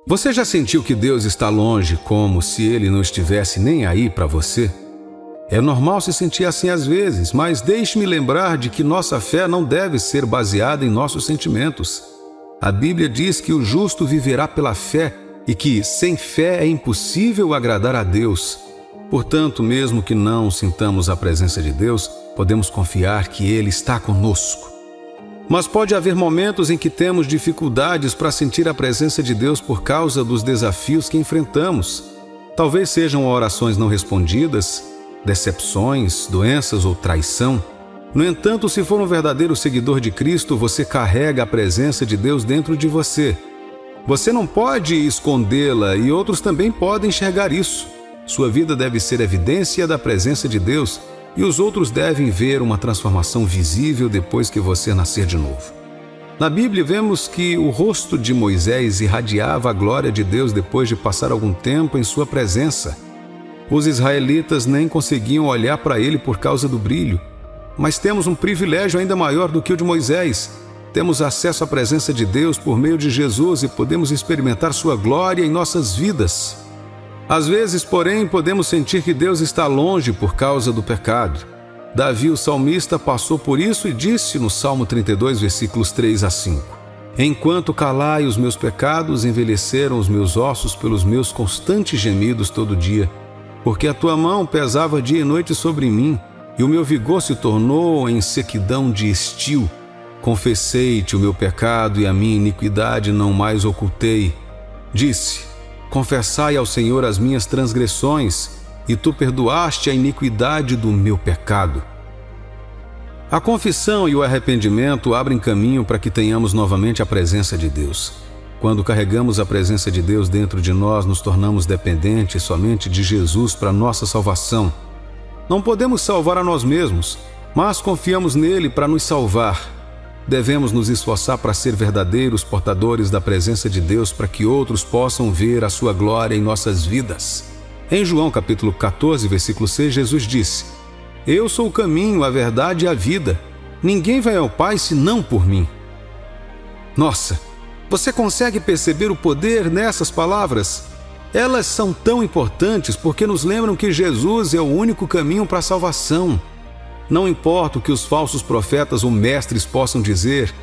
Você já sentiu que Deus está longe, como se Ele não estivesse nem aí para você? É normal se sentir assim às vezes, mas deixe-me lembrar de que nossa fé não deve ser baseada em nossos sentimentos. A Bíblia diz que o justo viverá pela fé e que, sem fé, é impossível agradar a Deus. Portanto, mesmo que não sintamos a presença de Deus, podemos confiar que Ele está conosco. Mas pode haver momentos em que temos dificuldades para sentir a presença de Deus por causa dos desafios que enfrentamos. Talvez sejam orações não respondidas, decepções, doenças ou traição. No entanto, se for um verdadeiro seguidor de Cristo, você carrega a presença de Deus dentro de você. Você não pode escondê-la e outros também podem enxergar isso. Sua vida deve ser evidência da presença de Deus e os outros devem ver uma transformação visível depois que você nascer de novo. Na Bíblia vemos que o rosto de Moisés irradiava a glória de Deus depois de passar algum tempo em sua presença. Os israelitas nem conseguiam olhar para ele por causa do brilho. Mas temos um privilégio ainda maior do que o de Moisés. Temos acesso à presença de Deus por meio de Jesus e podemos experimentar sua glória em nossas vidas. Às vezes, porém, podemos sentir que Deus está longe por causa do pecado. Davi, o salmista, passou por isso e disse no Salmo 32, versículos 3 a 5: Enquanto calai os meus pecados, envelheceram os meus ossos pelos meus constantes gemidos todo dia. Porque a tua mão pesava dia e noite sobre mim, e o meu vigor se tornou em sequidão de estio. Confessei-te o meu pecado e a minha iniquidade não mais ocultei. Disse: Confessai ao Senhor as minhas transgressões, e tu perdoaste a iniquidade do meu pecado. A confissão e o arrependimento abrem caminho para que tenhamos novamente a presença de Deus. Quando carregamos a presença de Deus dentro de nós, nos tornamos dependentes somente de Jesus para nossa salvação. Não podemos salvar a nós mesmos, mas confiamos nele para nos salvar. Devemos nos esforçar para ser verdadeiros portadores da presença de Deus para que outros possam ver a sua glória em nossas vidas. Em João capítulo 14, versículo 6, Jesus disse: Eu sou o caminho, a verdade e a vida. Ninguém vai ao Pai senão por mim. Nossa, você consegue perceber o poder nessas palavras? Elas são tão importantes porque nos lembram que Jesus é o único caminho para a salvação. Não importa o que os falsos profetas ou mestres possam dizer,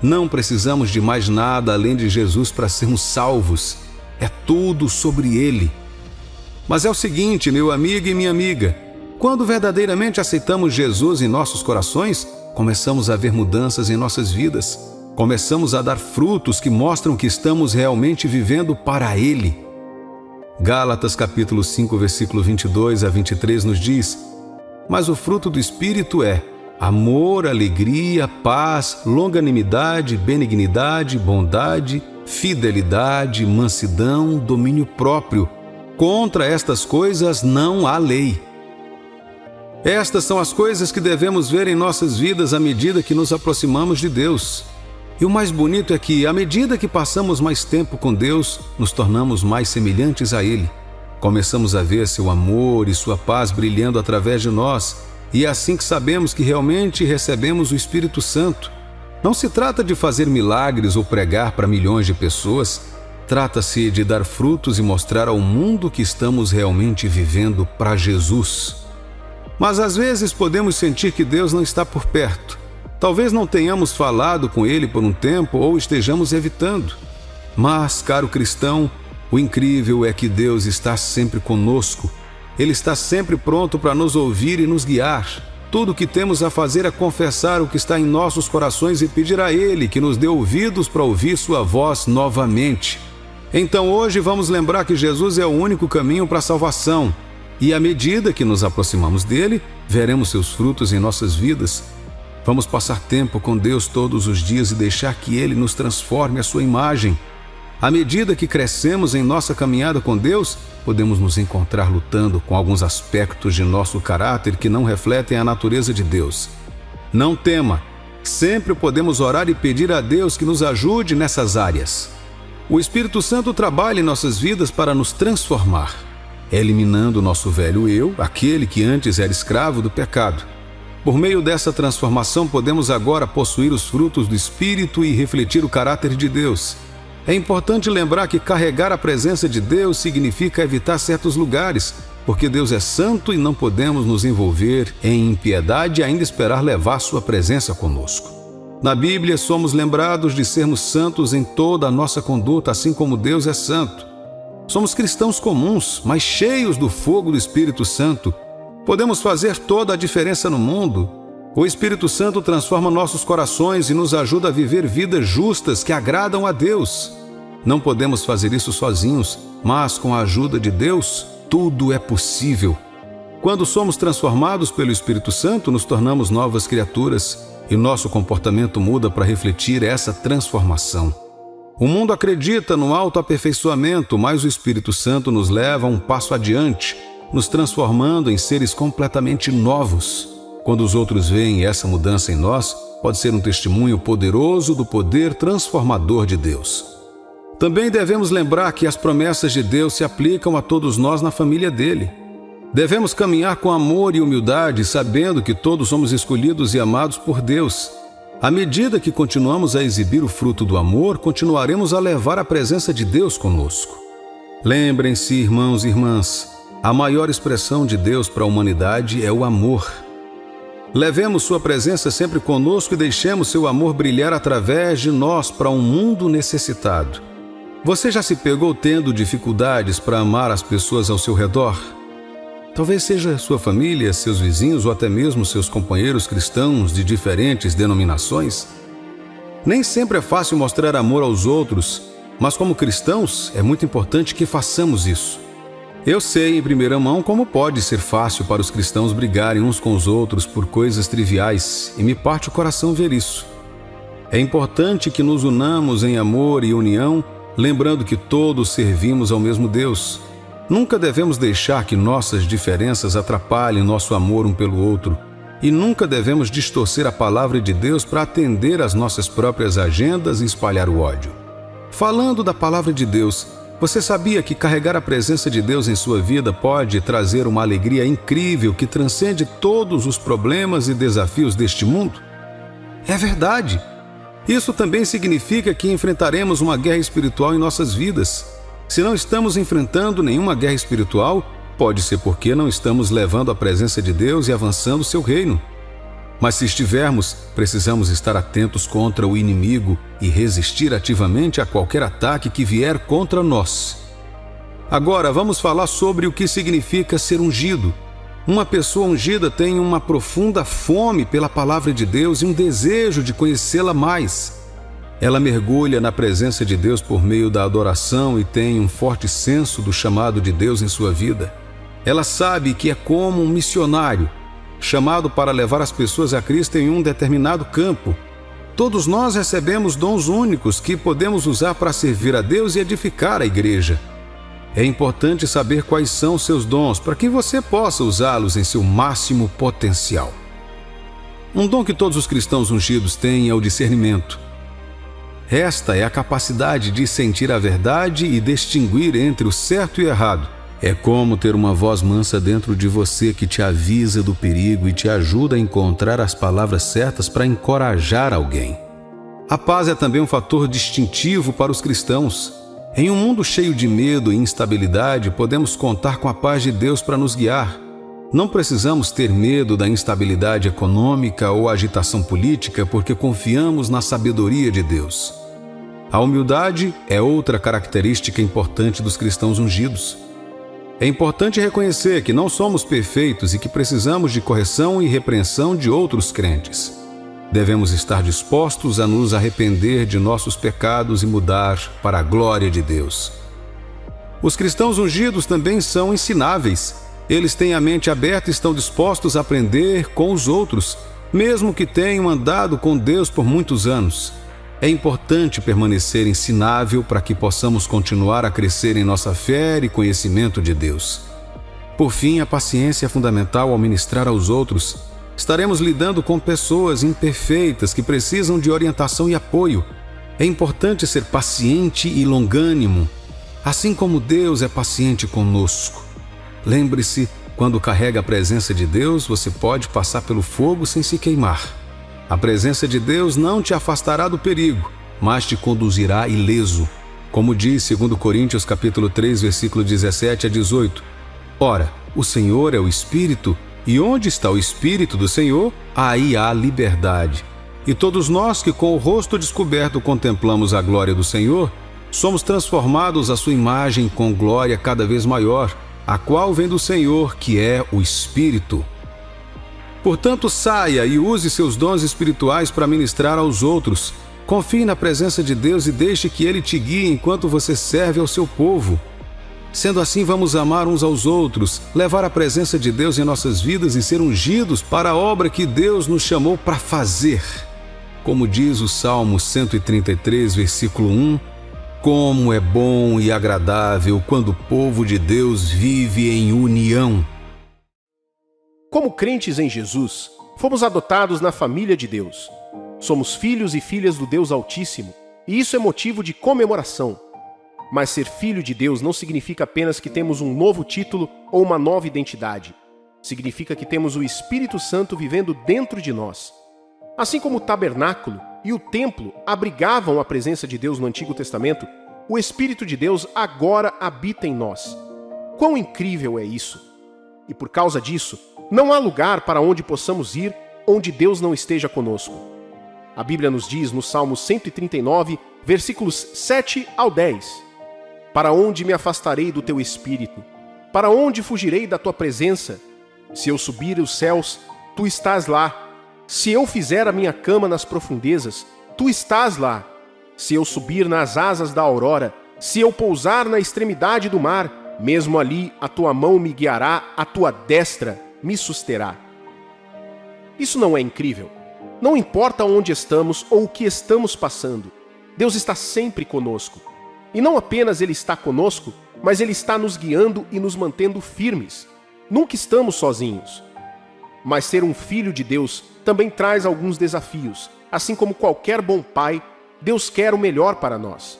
não precisamos de mais nada além de Jesus para sermos salvos. É tudo sobre Ele. Mas é o seguinte, meu amigo e minha amiga, quando verdadeiramente aceitamos Jesus em nossos corações, começamos a ver mudanças em nossas vidas. Começamos a dar frutos que mostram que estamos realmente vivendo para Ele. Gálatas capítulo 5, versículo 22 a 23 nos diz: Mas o fruto do Espírito é amor, alegria, paz, longanimidade, benignidade, bondade, fidelidade, mansidão, domínio próprio. Contra estas coisas não há lei. Estas são as coisas que devemos ver em nossas vidas à medida que nos aproximamos de Deus. E o mais bonito é que, à medida que passamos mais tempo com Deus, nos tornamos mais semelhantes a Ele. Começamos a ver seu amor e sua paz brilhando através de nós, e é assim que sabemos que realmente recebemos o Espírito Santo. Não se trata de fazer milagres ou pregar para milhões de pessoas, trata-se de dar frutos e mostrar ao mundo que estamos realmente vivendo para Jesus. Mas às vezes podemos sentir que Deus não está por perto. Talvez não tenhamos falado com Ele por um tempo ou estejamos evitando. Mas, caro cristão, o incrível é que Deus está sempre conosco. Ele está sempre pronto para nos ouvir e nos guiar. Tudo o que temos a fazer é confessar o que está em nossos corações e pedir a Ele que nos dê ouvidos para ouvir sua voz novamente. Então hoje vamos lembrar que Jesus é o único caminho para a salvação. E à medida que nos aproximamos dele, veremos seus frutos em nossas vidas. Vamos passar tempo com Deus todos os dias e deixar que Ele nos transforme à sua imagem. À medida que crescemos em nossa caminhada com Deus, podemos nos encontrar lutando com alguns aspectos de nosso caráter que não refletem a natureza de Deus. Não tema, sempre podemos orar e pedir a Deus que nos ajude nessas áreas. O Espírito Santo trabalha em nossas vidas para nos transformar, eliminando o nosso velho eu, aquele que antes era escravo do pecado. Por meio dessa transformação, podemos agora possuir os frutos do Espírito e refletir o caráter de Deus. É importante lembrar que carregar a presença de Deus significa evitar certos lugares, porque Deus é santo e não podemos nos envolver em impiedade e ainda esperar levar sua presença conosco. Na Bíblia, somos lembrados de sermos santos em toda a nossa conduta, assim como Deus é santo. Somos cristãos comuns, mas cheios do fogo do Espírito Santo. Podemos fazer toda a diferença no mundo. O Espírito Santo transforma nossos corações e nos ajuda a viver vidas justas que agradam a Deus. Não podemos fazer isso sozinhos, mas com a ajuda de Deus, tudo é possível. Quando somos transformados pelo Espírito Santo, nos tornamos novas criaturas e nosso comportamento muda para refletir essa transformação. O mundo acredita no autoaperfeiçoamento, mas o Espírito Santo nos leva um passo adiante, nos transformando em seres completamente novos. Quando os outros veem essa mudança em nós, pode ser um testemunho poderoso do poder transformador de Deus. Também devemos lembrar que as promessas de Deus se aplicam a todos nós na família dele. Devemos caminhar com amor e humildade, sabendo que todos somos escolhidos e amados por Deus. À medida que continuamos a exibir o fruto do amor, continuaremos a levar a presença de Deus conosco. Lembrem-se, irmãos e irmãs, a maior expressão de Deus para a humanidade é o amor. Levemos sua presença sempre conosco e deixemos seu amor brilhar através de nós para um mundo necessitado. Você já se pegou tendo dificuldades para amar as pessoas ao seu redor? Talvez seja sua família, seus vizinhos ou até mesmo seus companheiros cristãos de diferentes denominações. Nem sempre é fácil mostrar amor aos outros, mas como cristãos é muito importante que façamos isso. Eu sei em primeira mão como pode ser fácil para os cristãos brigarem uns com os outros por coisas triviais e me parte o coração ver isso. É importante que nos unamos em amor e união, lembrando que todos servimos ao mesmo Deus. Nunca devemos deixar que nossas diferenças atrapalhem nosso amor um pelo outro. E nunca devemos distorcer a palavra de Deus para atender às nossas próprias agendas e espalhar o ódio. Falando da palavra de Deus, você sabia que carregar a presença de Deus em sua vida pode trazer uma alegria incrível que transcende todos os problemas e desafios deste mundo? É verdade! Isso também significa que enfrentaremos uma guerra espiritual em nossas vidas. Se não estamos enfrentando nenhuma guerra espiritual, pode ser porque não estamos levando a presença de Deus e avançando o seu reino. Mas se estivermos, precisamos estar atentos contra o inimigo e resistir ativamente a qualquer ataque que vier contra nós. Agora, vamos falar sobre o que significa ser ungido. Uma pessoa ungida tem uma profunda fome pela palavra de Deus e um desejo de conhecê-la mais. Ela mergulha na presença de Deus por meio da adoração e tem um forte senso do chamado de Deus em sua vida. Ela sabe que é como um missionário, chamado para levar as pessoas a Cristo em um determinado campo. Todos nós recebemos dons únicos que podemos usar para servir a Deus e edificar a igreja. É importante saber quais são seus dons para que você possa usá-los em seu máximo potencial. Um dom que todos os cristãos ungidos têm é o discernimento. Esta é a capacidade de sentir a verdade e distinguir entre o certo e o errado. É como ter uma voz mansa dentro de você que te avisa do perigo e te ajuda a encontrar as palavras certas para encorajar alguém. A paz é também um fator distintivo para os cristãos. Em um mundo cheio de medo e instabilidade, podemos contar com a paz de Deus para nos guiar. Não precisamos ter medo da instabilidade econômica ou agitação política porque confiamos na sabedoria de Deus. A humildade é outra característica importante dos cristãos ungidos. É importante reconhecer que não somos perfeitos e que precisamos de correção e repreensão de outros crentes. Devemos estar dispostos a nos arrepender de nossos pecados e mudar para a glória de Deus. Os cristãos ungidos também são ensináveis. Eles têm a mente aberta e estão dispostos a aprender com os outros, mesmo que tenham andado com Deus por muitos anos. É importante permanecer ensinável para que possamos continuar a crescer em nossa fé e conhecimento de Deus. Por fim, a paciência é fundamental ao ministrar aos outros. Estaremos lidando com pessoas imperfeitas que precisam de orientação e apoio. É importante ser paciente e longânimo, assim como Deus é paciente conosco. Lembre-se, quando carrega a presença de Deus, você pode passar pelo fogo sem se queimar. A presença de Deus não te afastará do perigo, mas te conduzirá ileso. Como diz 2 Coríntios capítulo 3, versículo 17 a 18: Ora, o Senhor é o Espírito, e onde está o Espírito do Senhor, aí há liberdade. E todos nós que com o rosto descoberto contemplamos a glória do Senhor, somos transformados à sua imagem com glória cada vez maior, a qual vem do Senhor, que é o Espírito. Portanto, saia e use seus dons espirituais para ministrar aos outros. Confie na presença de Deus e deixe que Ele te guie enquanto você serve ao seu povo. Sendo assim, vamos amar uns aos outros, levar a presença de Deus em nossas vidas e ser ungidos para a obra que Deus nos chamou para fazer. Como diz o Salmo 133, versículo 1, como é bom e agradável quando o povo de Deus vive em união. Como crentes em Jesus, fomos adotados na família de Deus. Somos filhos e filhas do Deus Altíssimo, e isso é motivo de comemoração. Mas ser filho de Deus não significa apenas que temos um novo título ou uma nova identidade. Significa que temos o Espírito Santo vivendo dentro de nós. Assim como o tabernáculo e o templo abrigavam a presença de Deus no Antigo Testamento, o Espírito de Deus agora habita em nós. Quão incrível é isso! E por causa disso, não há lugar para onde possamos ir onde Deus não esteja conosco. A Bíblia nos diz no Salmo 139, versículos 7 ao 10: Para onde me afastarei do teu Espírito? Para onde fugirei da tua presença? Se eu subir os céus, tu estás lá. Se eu fizer a minha cama nas profundezas, tu estás lá. Se eu subir nas asas da aurora, se eu pousar na extremidade do mar, mesmo ali a tua mão me guiará, a tua destra me susterá. Isso não é incrível? Não importa onde estamos ou o que estamos passando, Deus está sempre conosco. E não apenas Ele está conosco, mas Ele está nos guiando e nos mantendo firmes. Nunca estamos sozinhos. Mas ser um filho de Deus também traz alguns desafios. Assim como qualquer bom pai, Deus quer o melhor para nós.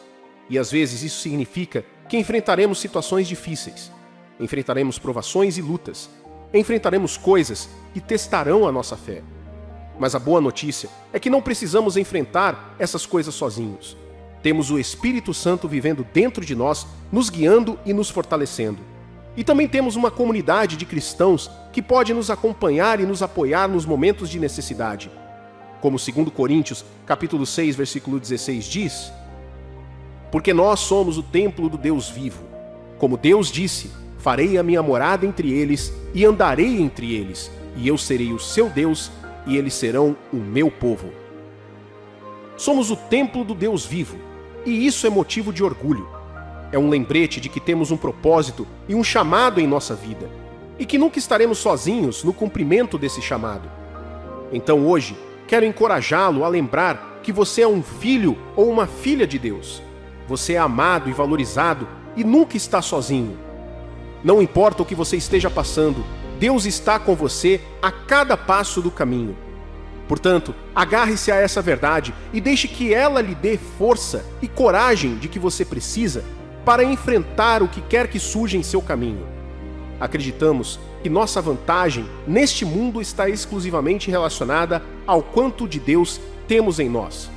E às vezes isso significa que enfrentaremos situações difíceis. Enfrentaremos provações e lutas. Enfrentaremos coisas que testarão a nossa fé. Mas a boa notícia é que não precisamos enfrentar essas coisas sozinhos. Temos o Espírito Santo vivendo dentro de nós, nos guiando e nos fortalecendo. E também temos uma comunidade de cristãos que pode nos acompanhar e nos apoiar nos momentos de necessidade. Como 2 Coríntios, capítulo 6, versículo 16 diz: Porque nós somos o templo do Deus vivo. Como Deus disse, farei a minha morada entre eles e andarei entre eles, e eu serei o seu Deus e eles serão o meu povo. Somos o templo do Deus vivo, e isso é motivo de orgulho. É um lembrete de que temos um propósito e um chamado em nossa vida, e que nunca estaremos sozinhos no cumprimento desse chamado. Então hoje, quero encorajá-lo a lembrar que você é um filho ou uma filha de Deus. Você é amado e valorizado e nunca está sozinho. Não importa o que você esteja passando, Deus está com você a cada passo do caminho. Portanto, agarre-se a essa verdade e deixe que ela lhe dê força e coragem de que você precisa para enfrentar o que quer que surja em seu caminho. Acreditamos que nossa vantagem neste mundo está exclusivamente relacionada ao quanto de Deus temos em nós.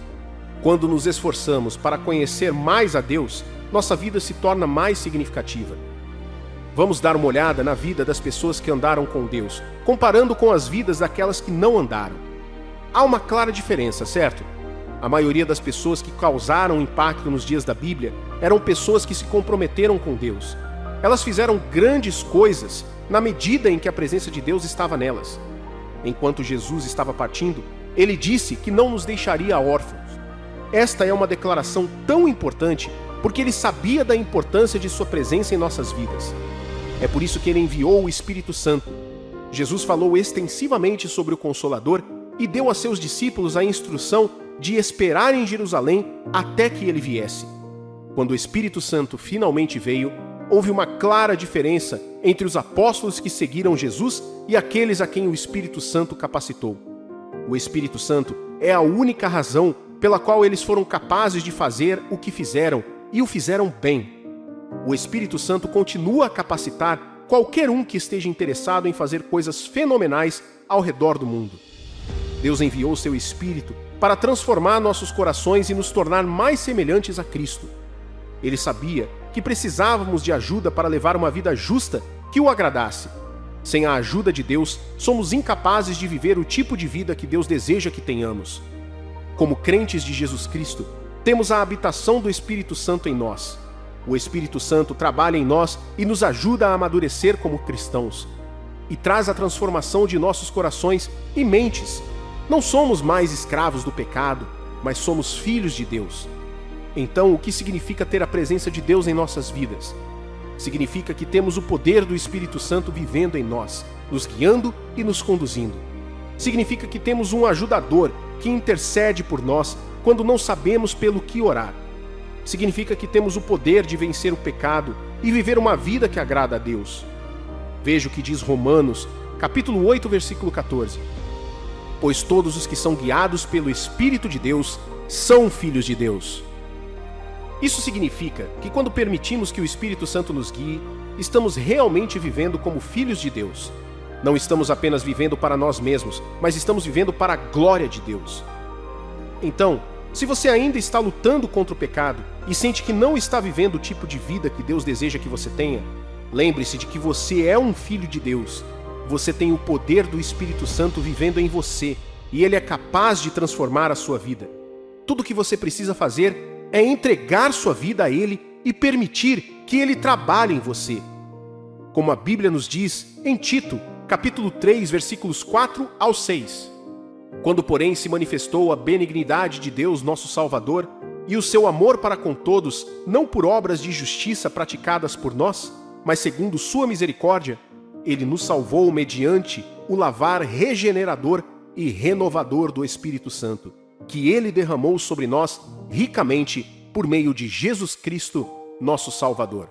Quando nos esforçamos para conhecer mais a Deus, nossa vida se torna mais significativa. Vamos dar uma olhada na vida das pessoas que andaram com Deus, comparando com as vidas daquelas que não andaram. Há uma clara diferença, certo? A maioria das pessoas que causaram impacto nos dias da Bíblia eram pessoas que se comprometeram com Deus. Elas fizeram grandes coisas na medida em que a presença de Deus estava nelas. Enquanto Jesus estava partindo, Ele disse que não nos deixaria órfãos. Esta é uma declaração tão importante porque Ele sabia da importância de sua presença em nossas vidas. É por isso que Ele enviou o Espírito Santo. Jesus falou extensivamente sobre o Consolador e deu a seus discípulos a instrução de esperar em Jerusalém até que Ele viesse. Quando o Espírito Santo finalmente veio, houve uma clara diferença entre os apóstolos que seguiram Jesus e aqueles a quem o Espírito Santo capacitou. O Espírito Santo é a única razão pela qual eles foram capazes de fazer o que fizeram e o fizeram bem. O Espírito Santo continua a capacitar qualquer um que esteja interessado em fazer coisas fenomenais ao redor do mundo. Deus enviou seu Espírito para transformar nossos corações e nos tornar mais semelhantes a Cristo. Ele sabia que precisávamos de ajuda para levar uma vida justa que o agradasse. Sem a ajuda de Deus, somos incapazes de viver o tipo de vida que Deus deseja que tenhamos. Como crentes de Jesus Cristo, temos a habitação do Espírito Santo em nós. O Espírito Santo trabalha em nós e nos ajuda a amadurecer como cristãos. E traz a transformação de nossos corações e mentes. Não somos mais escravos do pecado, mas somos filhos de Deus. Então, o que significa ter a presença de Deus em nossas vidas? Significa que temos o poder do Espírito Santo vivendo em nós, nos guiando e nos conduzindo. Significa que temos um ajudador que intercede por nós quando não sabemos pelo que orar. Significa que temos o poder de vencer o pecado e viver uma vida que agrada a Deus. Veja o que diz Romanos, capítulo 8, versículo 14. Pois todos os que são guiados pelo Espírito de Deus são filhos de Deus. Isso significa que quando permitimos que o Espírito Santo nos guie, estamos realmente vivendo como filhos de Deus. Não estamos apenas vivendo para nós mesmos, mas estamos vivendo para a glória de Deus. Então, se você ainda está lutando contra o pecado e sente que não está vivendo o tipo de vida que Deus deseja que você tenha, lembre-se de que você é um filho de Deus. Você tem o poder do Espírito Santo vivendo em você e ele é capaz de transformar a sua vida. Tudo o que você precisa fazer é entregar sua vida a Ele e permitir que Ele trabalhe em você. Como a Bíblia nos diz em Tito, capítulo 3, versículos 4 ao 6. Quando, porém, se manifestou a benignidade de Deus, nosso Salvador, e o seu amor para com todos, não por obras de justiça praticadas por nós, mas segundo sua misericórdia, Ele nos salvou mediante o lavar regenerador e renovador do Espírito Santo, que Ele derramou sobre nós ricamente por meio de Jesus Cristo, nosso Salvador.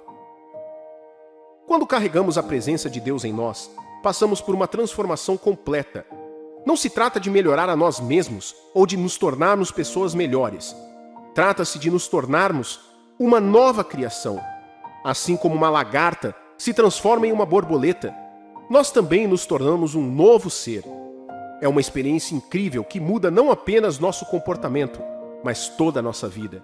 Quando carregamos a presença de Deus em nós, passamos por uma transformação completa. Não se trata de melhorar a nós mesmos ou de nos tornarmos pessoas melhores. Trata-se de nos tornarmos uma nova criação. Assim como uma lagarta se transforma em uma borboleta, nós também nos tornamos um novo ser. É uma experiência incrível que muda não apenas nosso comportamento, mas toda a nossa vida.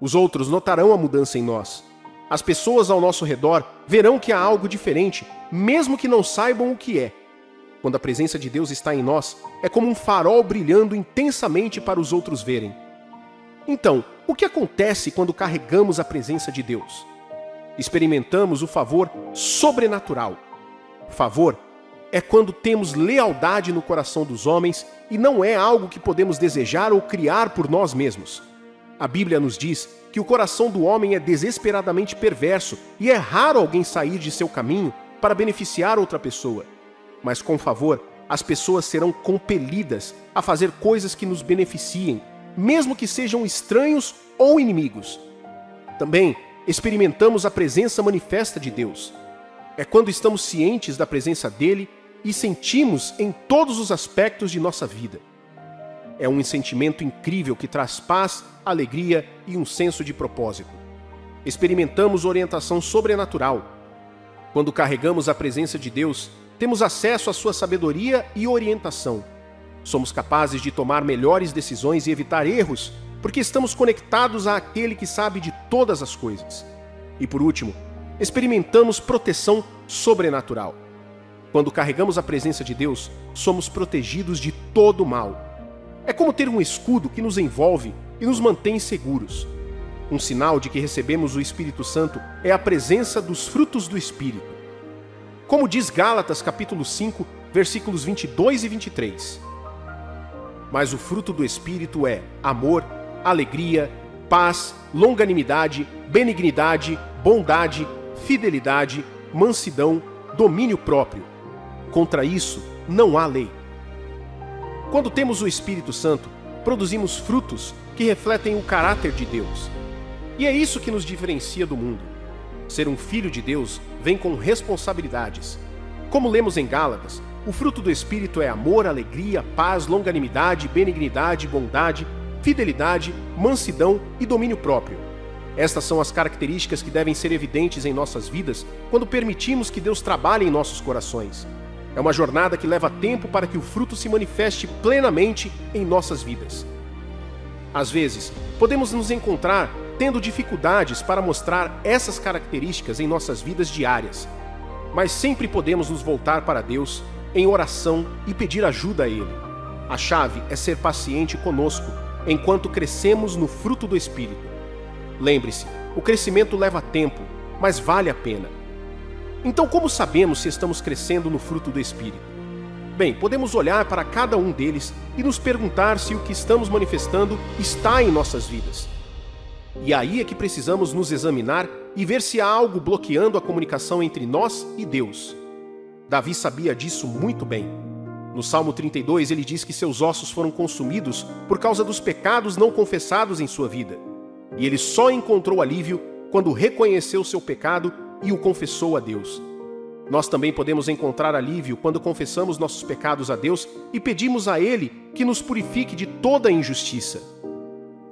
Os outros notarão a mudança em nós. As pessoas ao nosso redor verão que há algo diferente, mesmo que não saibam o que é. Quando a presença de Deus está em nós, é como um farol brilhando intensamente para os outros verem. Então, o que acontece quando carregamos a presença de Deus? Experimentamos o favor sobrenatural. Favor é quando temos lealdade no coração dos homens e não é algo que podemos desejar ou criar por nós mesmos. A Bíblia nos diz que o coração do homem é desesperadamente perverso e é raro alguém sair de seu caminho para beneficiar outra pessoa. Mas com favor, as pessoas serão compelidas a fazer coisas que nos beneficiem, mesmo que sejam estranhos ou inimigos. Também experimentamos a presença manifesta de Deus. É quando estamos cientes da presença dele e sentimos em todos os aspectos de nossa vida. É um sentimento incrível que traz paz, alegria e um senso de propósito. Experimentamos orientação sobrenatural. Quando carregamos a presença de Deus, temos acesso à sua sabedoria e orientação. Somos capazes de tomar melhores decisões e evitar erros, porque estamos conectados àquele que sabe de todas as coisas. E por último, experimentamos proteção sobrenatural. Quando carregamos a presença de Deus, somos protegidos de todo o mal. É como ter um escudo que nos envolve e nos mantém seguros. Um sinal de que recebemos o Espírito Santo é a presença dos frutos do Espírito. Como diz Gálatas capítulo 5, versículos 22 e 23. Mas o fruto do Espírito é amor, alegria, paz, longanimidade, benignidade, bondade, fidelidade, mansidão, domínio próprio. Contra isso, não há lei. Quando temos o Espírito Santo, produzimos frutos que refletem o caráter de Deus. E é isso que nos diferencia do mundo. Ser um filho de Deus vem com responsabilidades. Como lemos em Gálatas, o fruto do Espírito é amor, alegria, paz, longanimidade, benignidade, bondade, fidelidade, mansidão e domínio próprio. Estas são as características que devem ser evidentes em nossas vidas quando permitimos que Deus trabalhe em nossos corações. É uma jornada que leva tempo para que o fruto se manifeste plenamente em nossas vidas. Às vezes, podemos nos encontrar tendo dificuldades para mostrar essas características em nossas vidas diárias, mas sempre podemos nos voltar para Deus em oração e pedir ajuda a Ele. A chave é ser paciente conosco enquanto crescemos no fruto do Espírito. Lembre-se, o crescimento leva tempo, mas vale a pena. Então, como sabemos se estamos crescendo no fruto do Espírito? Bem, podemos olhar para cada um deles e nos perguntar se o que estamos manifestando está em nossas vidas. E aí é que precisamos nos examinar e ver se há algo bloqueando a comunicação entre nós e Deus. Davi sabia disso muito bem. No Salmo 32, ele diz que seus ossos foram consumidos por causa dos pecados não confessados em sua vida. E ele só encontrou alívio quando reconheceu seu pecado e o confessou a Deus. Nós também podemos encontrar alívio quando confessamos nossos pecados a Deus e pedimos a Ele que nos purifique de toda a injustiça.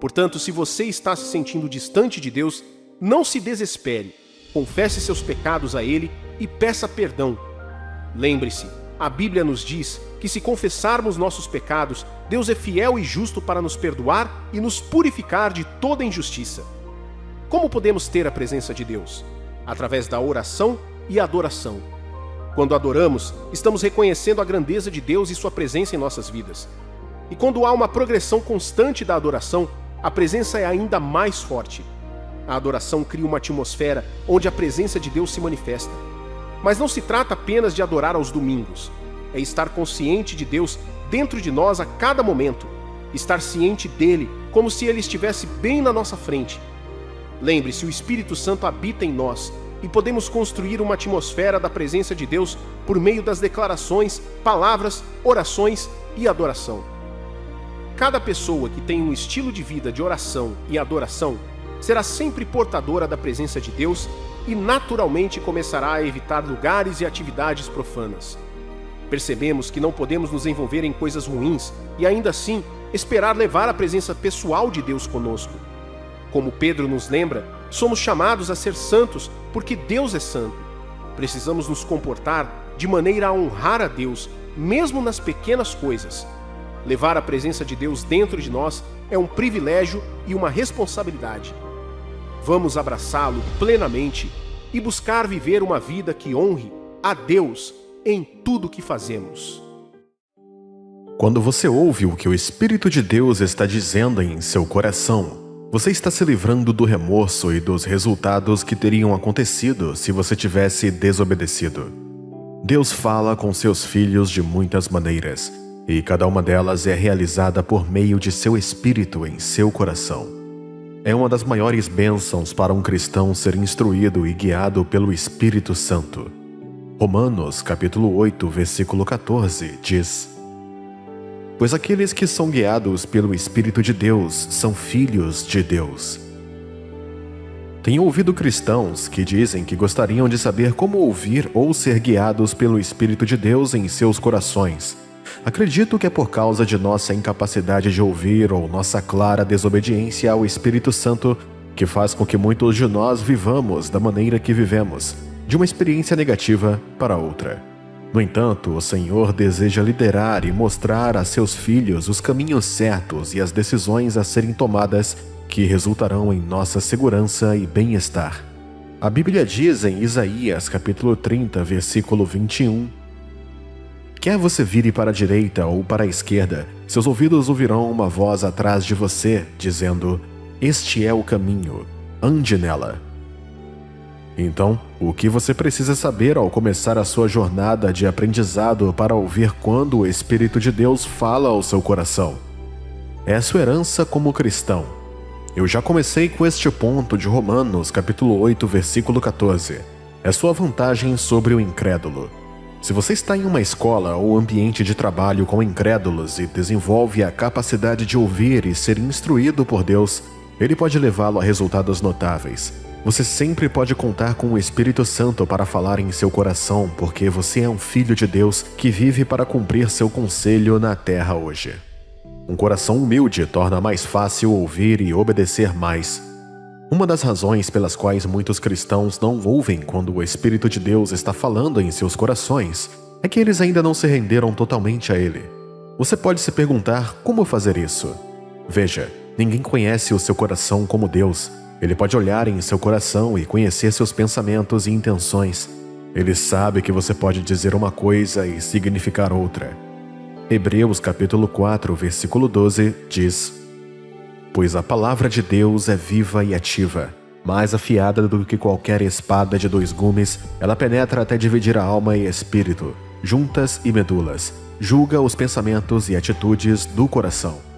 Portanto, se você está se sentindo distante de Deus, não se desespere. Confesse seus pecados a Ele e peça perdão. Lembre-se, a Bíblia nos diz que se confessarmos nossos pecados, Deus é fiel e justo para nos perdoar e nos purificar de toda injustiça. Como podemos ter a presença de Deus? Através da oração e adoração. Quando adoramos, estamos reconhecendo a grandeza de Deus e sua presença em nossas vidas. E quando há uma progressão constante da adoração, a presença é ainda mais forte. A adoração cria uma atmosfera onde a presença de Deus se manifesta. Mas não se trata apenas de adorar aos domingos. É estar consciente de Deus dentro de nós a cada momento. Estar ciente dele, como se ele estivesse bem na nossa frente. Lembre-se, o Espírito Santo habita em nós e podemos construir uma atmosfera da presença de Deus por meio das declarações, palavras, orações e adoração. Cada pessoa que tem um estilo de vida de oração e adoração será sempre portadora da presença de Deus e naturalmente começará a evitar lugares e atividades profanas. Percebemos que não podemos nos envolver em coisas ruins e ainda assim esperar levar a presença pessoal de Deus conosco. Como Pedro nos lembra, somos chamados a ser santos porque Deus é santo. Precisamos nos comportar de maneira a honrar a Deus, mesmo nas pequenas coisas. Levar a presença de Deus dentro de nós é um privilégio e uma responsabilidade. Vamos abraçá-lo plenamente e buscar viver uma vida que honre a Deus em tudo que fazemos. Quando você ouve o que o Espírito de Deus está dizendo em seu coração, você está se livrando do remorso e dos resultados que teriam acontecido se você tivesse desobedecido. Deus fala com seus filhos de muitas maneiras, e cada uma delas é realizada por meio de seu Espírito em seu coração. É uma das maiores bênçãos para um cristão ser instruído e guiado pelo Espírito Santo. Romanos, capítulo 8, versículo 14, diz: Pois aqueles que são guiados pelo Espírito de Deus são filhos de Deus. Tenho ouvido cristãos que dizem que gostariam de saber como ouvir ou ser guiados pelo Espírito de Deus em seus corações. Acredito que é por causa de nossa incapacidade de ouvir ou nossa clara desobediência ao Espírito Santo que faz com que muitos de nós vivamos da maneira que vivemos, de uma experiência negativa para outra. No entanto, o Senhor deseja liderar e mostrar a seus filhos os caminhos certos e as decisões a serem tomadas que resultarão em nossa segurança e bem-estar. A Bíblia diz em Isaías, capítulo 30, versículo 21, Quer você vire para a direita ou para a esquerda, seus ouvidos ouvirão uma voz atrás de você, dizendo, Este é o caminho, ande nela. Então, o que você precisa saber ao começar a sua jornada de aprendizado para ouvir quando o Espírito de Deus fala ao seu coração? É a sua herança como cristão. Eu já comecei com este ponto de Romanos, capítulo 8, versículo 14. É sua vantagem sobre o incrédulo. Se você está em uma escola ou ambiente de trabalho com incrédulos e desenvolve a capacidade de ouvir e ser instruído por Deus, ele pode levá-lo a resultados notáveis. Você sempre pode contar com o Espírito Santo para falar em seu coração, porque você é um filho de Deus que vive para cumprir seu conselho na terra hoje. Um coração humilde torna mais fácil ouvir e obedecer mais. Uma das razões pelas quais muitos cristãos não ouvem quando o Espírito de Deus está falando em seus corações é que eles ainda não se renderam totalmente a Ele. Você pode se perguntar como fazer isso. Veja, Ninguém conhece o seu coração como Deus. Ele pode olhar em seu coração e conhecer seus pensamentos e intenções. Ele sabe que você pode dizer uma coisa e significar outra. Hebreus capítulo 4, versículo 12 diz: Pois a palavra de Deus é viva e ativa, mais afiada do que qualquer espada de 2 gumes, ela penetra até dividir a alma e espírito, juntas e medulas, julga os pensamentos e atitudes do coração.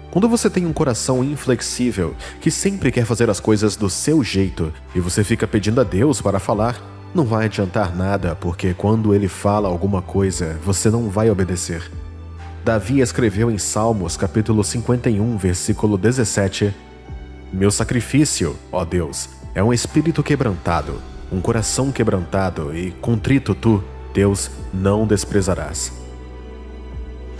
Quando você tem um coração inflexível, que sempre quer fazer as coisas do seu jeito, e você fica pedindo a Deus para falar, não vai adiantar nada, porque quando Ele fala alguma coisa, você não vai obedecer. Davi escreveu em Salmos capítulo 51, versículo 17: Meu sacrifício, ó Deus, é um espírito quebrantado, um coração quebrantado, e contrito tu, Deus, não desprezarás.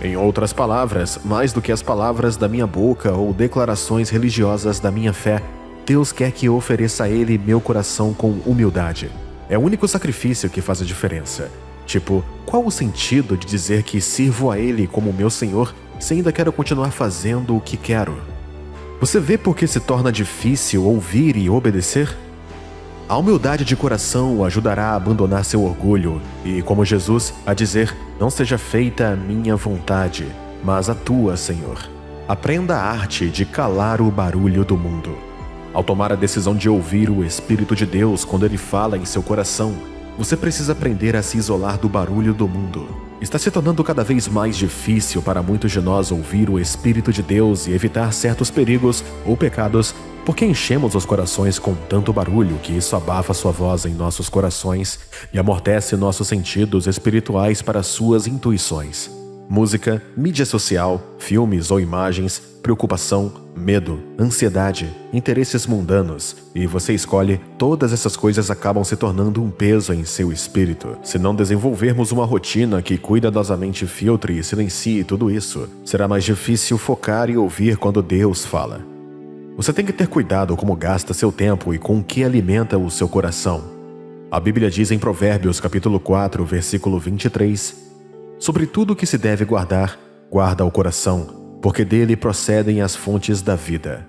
Em outras palavras, mais do que as palavras da minha boca ou declarações religiosas da minha fé, Deus quer que eu ofereça a Ele meu coração com humildade. É o único sacrifício que faz a diferença. Tipo, qual o sentido de dizer que sirvo a Ele como meu Senhor se ainda quero continuar fazendo o que quero? Você vê por que se torna difícil ouvir e obedecer? A humildade de coração o ajudará a abandonar seu orgulho e, como Jesus, a dizer: Não seja feita a minha vontade, mas a tua, Senhor. Aprenda a arte de calar o barulho do mundo. Ao tomar a decisão de ouvir o Espírito de Deus quando Ele fala em seu coração, você precisa aprender a se isolar do barulho do mundo. Está se tornando cada vez mais difícil para muitos de nós ouvir o Espírito de Deus e evitar certos perigos ou pecados, porque enchemos os corações com tanto barulho que isso abafa sua voz em nossos corações e amortece nossos sentidos espirituais para suas intuições. Música, mídia social, filmes ou imagens, preocupação, medo, ansiedade, interesses mundanos, e você escolhe, todas essas coisas acabam se tornando um peso em seu espírito. Se não desenvolvermos uma rotina que cuidadosamente filtre e silencie tudo isso, será mais difícil focar e ouvir quando Deus fala. Você tem que ter cuidado como gasta seu tempo e com o que alimenta o seu coração. A Bíblia diz em Provérbios capítulo 4, versículo 23: Sobre tudo que se deve guardar, guarda o coração, porque dele procedem as fontes da vida.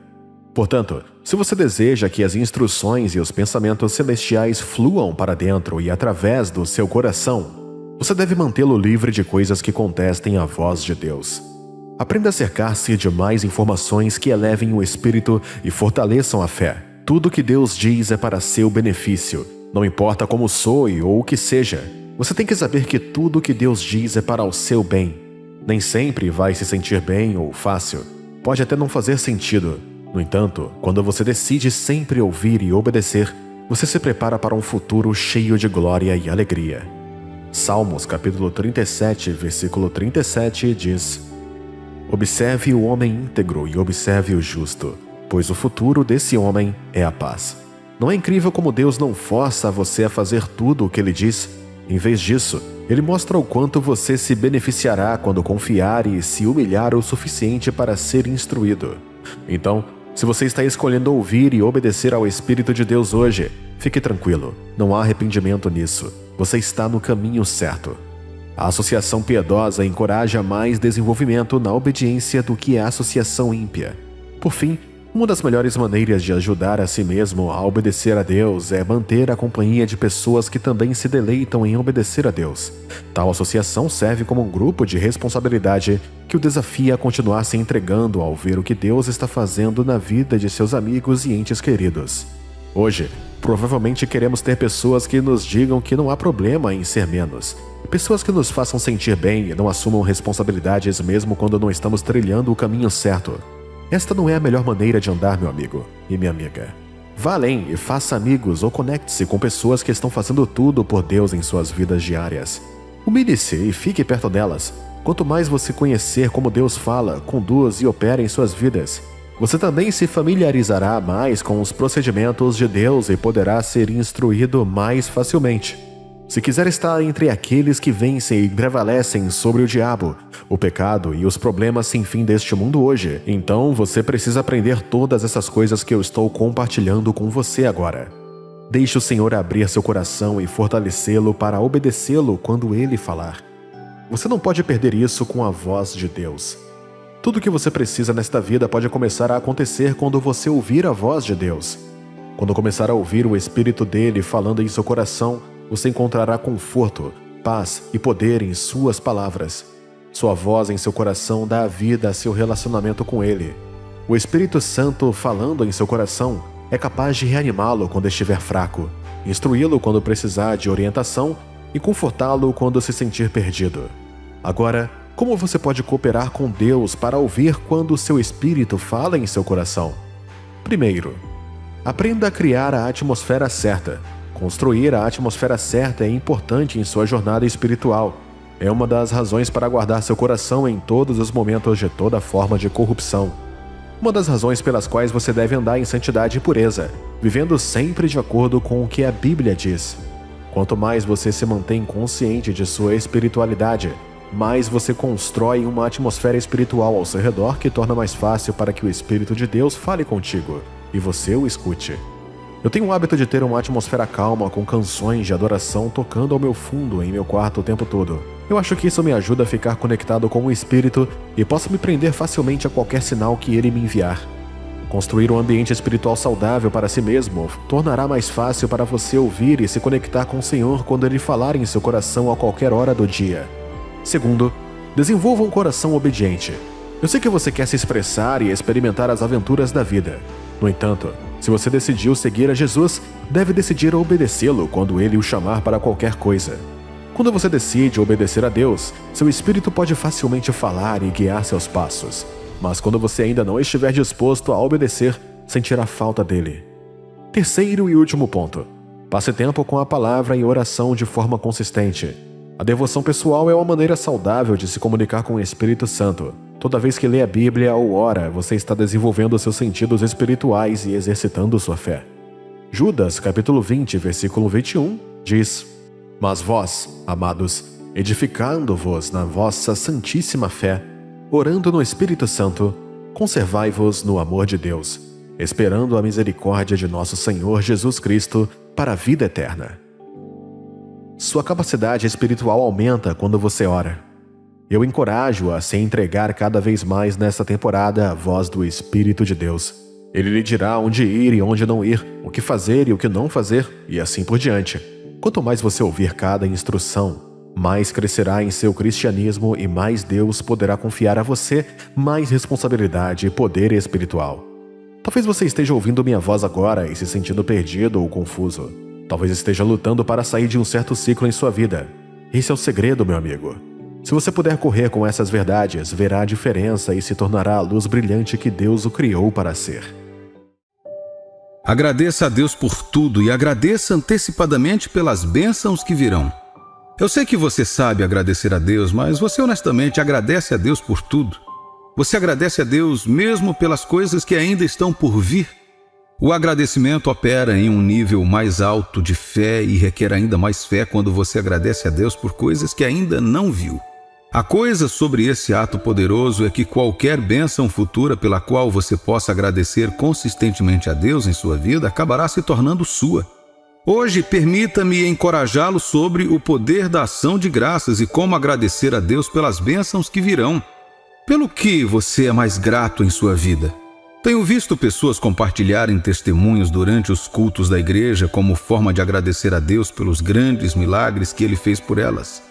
Portanto, se você deseja que as instruções e os pensamentos celestiais fluam para dentro e através do seu coração, você deve mantê-lo livre de coisas que contestem a voz de Deus. Aprenda a cercar-se de mais informações que elevem o espírito e fortaleçam a fé. Tudo que Deus diz é para seu benefício, não importa como soe ou o que seja. Você tem que saber que tudo que Deus diz é para o seu bem. Nem sempre vai se sentir bem ou fácil. Pode até não fazer sentido. No entanto, quando você decide sempre ouvir e obedecer, você se prepara para um futuro cheio de glória e alegria. Salmos capítulo 37, versículo 37 diz: Observe o homem íntegro e observe o justo, pois o futuro desse homem é a paz. Não é incrível como Deus não força você a fazer tudo o que Ele diz? Em vez disso, Ele mostra o quanto você se beneficiará quando confiar e se humilhar o suficiente para ser instruído. Então, se você está escolhendo ouvir e obedecer ao Espírito de Deus hoje, fique tranquilo, não há arrependimento nisso. Você está no caminho certo. A associação piedosa encoraja mais desenvolvimento na obediência do que a associação ímpia. Por fim, uma das melhores maneiras de ajudar a si mesmo a obedecer a Deus é manter a companhia de pessoas que também se deleitam em obedecer a Deus. Tal associação serve como um grupo de responsabilidade que o desafia a continuar se entregando ao ver o que Deus está fazendo na vida de seus amigos e entes queridos. Hoje, provavelmente queremos ter pessoas que nos digam que não há problema em ser menos. Pessoas que nos façam sentir bem e não assumam responsabilidades mesmo quando não estamos trilhando o caminho certo. Esta não é a melhor maneira de andar, meu amigo e minha amiga. Vá além e faça amigos ou conecte-se com pessoas que estão fazendo tudo por Deus em suas vidas diárias. Humilhe-se e fique perto delas. Quanto mais você conhecer como Deus fala, conduz e opera em suas vidas, você também se familiarizará mais com os procedimentos de Deus e poderá ser instruído mais facilmente. Se quiser estar entre aqueles que vencem e prevalecem sobre o diabo, o pecado e os problemas sem fim deste mundo hoje, então você precisa aprender todas essas coisas que eu estou compartilhando com você agora. Deixe o Senhor abrir seu coração e fortalecê-lo para obedecê-lo quando Ele falar. Você não pode perder isso com a voz de Deus. Tudo o que você precisa nesta vida pode começar a acontecer quando você ouvir a voz de Deus. Quando começar a ouvir o Espírito dele falando em seu coração, você encontrará conforto, paz e poder em suas palavras. Sua voz em seu coração dá vida a seu relacionamento com ele. O Espírito Santo falando em seu coração é capaz de reanimá-lo quando estiver fraco, instruí-lo quando precisar de orientação e confortá-lo quando se sentir perdido. Agora, como você pode cooperar com Deus para ouvir quando o seu Espírito fala em seu coração? Primeiro, aprenda a criar a atmosfera certa. Construir a atmosfera certa é importante em sua jornada espiritual. É uma das razões para guardar seu coração em todos os momentos de toda forma de corrupção. Uma das razões pelas quais você deve andar em santidade e pureza, vivendo sempre de acordo com o que a Bíblia diz. Quanto mais você se mantém consciente de sua espiritualidade, mais você constrói uma atmosfera espiritual ao seu redor que torna mais fácil para que o Espírito de Deus fale contigo e você o escute. Eu tenho o hábito de ter uma atmosfera calma com canções de adoração tocando ao meu fundo em meu quarto o tempo todo. Eu acho que isso me ajuda a ficar conectado com o Espírito e posso me prender facilmente a qualquer sinal que ele me enviar. Construir um ambiente espiritual saudável para si mesmo tornará mais fácil para você ouvir e se conectar com o Senhor quando ele falar em seu coração a qualquer hora do dia. Segundo, desenvolva um coração obediente. Eu sei que você quer se expressar e experimentar as aventuras da vida. No entanto, se você decidiu seguir a Jesus, deve decidir obedecê-lo quando ele o chamar para qualquer coisa. Quando você decide obedecer a Deus, seu espírito pode facilmente falar e guiar seus passos. Mas quando você ainda não estiver disposto a obedecer, sentirá falta dele. Terceiro e último ponto. Passe tempo com a palavra e oração de forma consistente. A devoção pessoal é uma maneira saudável de se comunicar com o Espírito Santo. Toda vez que lê a Bíblia ou ora, você está desenvolvendo seus sentidos espirituais e exercitando sua fé. Judas, capítulo 20, versículo 21, diz: Mas vós, amados, edificando-vos na vossa santíssima fé, orando no Espírito Santo, conservai-vos no amor de Deus, esperando a misericórdia de nosso Senhor Jesus Cristo para a vida eterna. Sua capacidade espiritual aumenta quando você ora. Eu encorajo a se entregar cada vez mais nesta temporada à voz do Espírito de Deus. Ele lhe dirá onde ir e onde não ir, o que fazer e o que não fazer, e assim por diante. Quanto mais você ouvir cada instrução, mais crescerá em seu cristianismo e mais Deus poderá confiar a você mais responsabilidade e poder espiritual. Talvez você esteja ouvindo minha voz agora e se sentindo perdido ou confuso. Talvez esteja lutando para sair de um certo ciclo em sua vida. Esse é o segredo, meu amigo. Se você puder correr com essas verdades, verá a diferença e se tornará a luz brilhante que Deus o criou para ser. Agradeça a Deus por tudo e agradeça antecipadamente pelas bênçãos que virão. Eu sei que você sabe agradecer a Deus, mas você honestamente agradece a Deus por tudo? Você agradece a Deus mesmo pelas coisas que ainda estão por vir? O agradecimento opera em um nível mais alto de fé e requer ainda mais fé quando você agradece a Deus por coisas que ainda não viu. A coisa sobre esse ato poderoso é que qualquer bênção futura pela qual você possa agradecer consistentemente a Deus em sua vida acabará se tornando sua. Hoje, permita-me encorajá-lo sobre o poder da ação de graças e como agradecer a Deus pelas bênçãos que virão. Pelo que você é mais grato em sua vida? Tenho visto pessoas compartilharem testemunhos durante os cultos da igreja como forma de agradecer a Deus pelos grandes milagres que Ele fez por elas.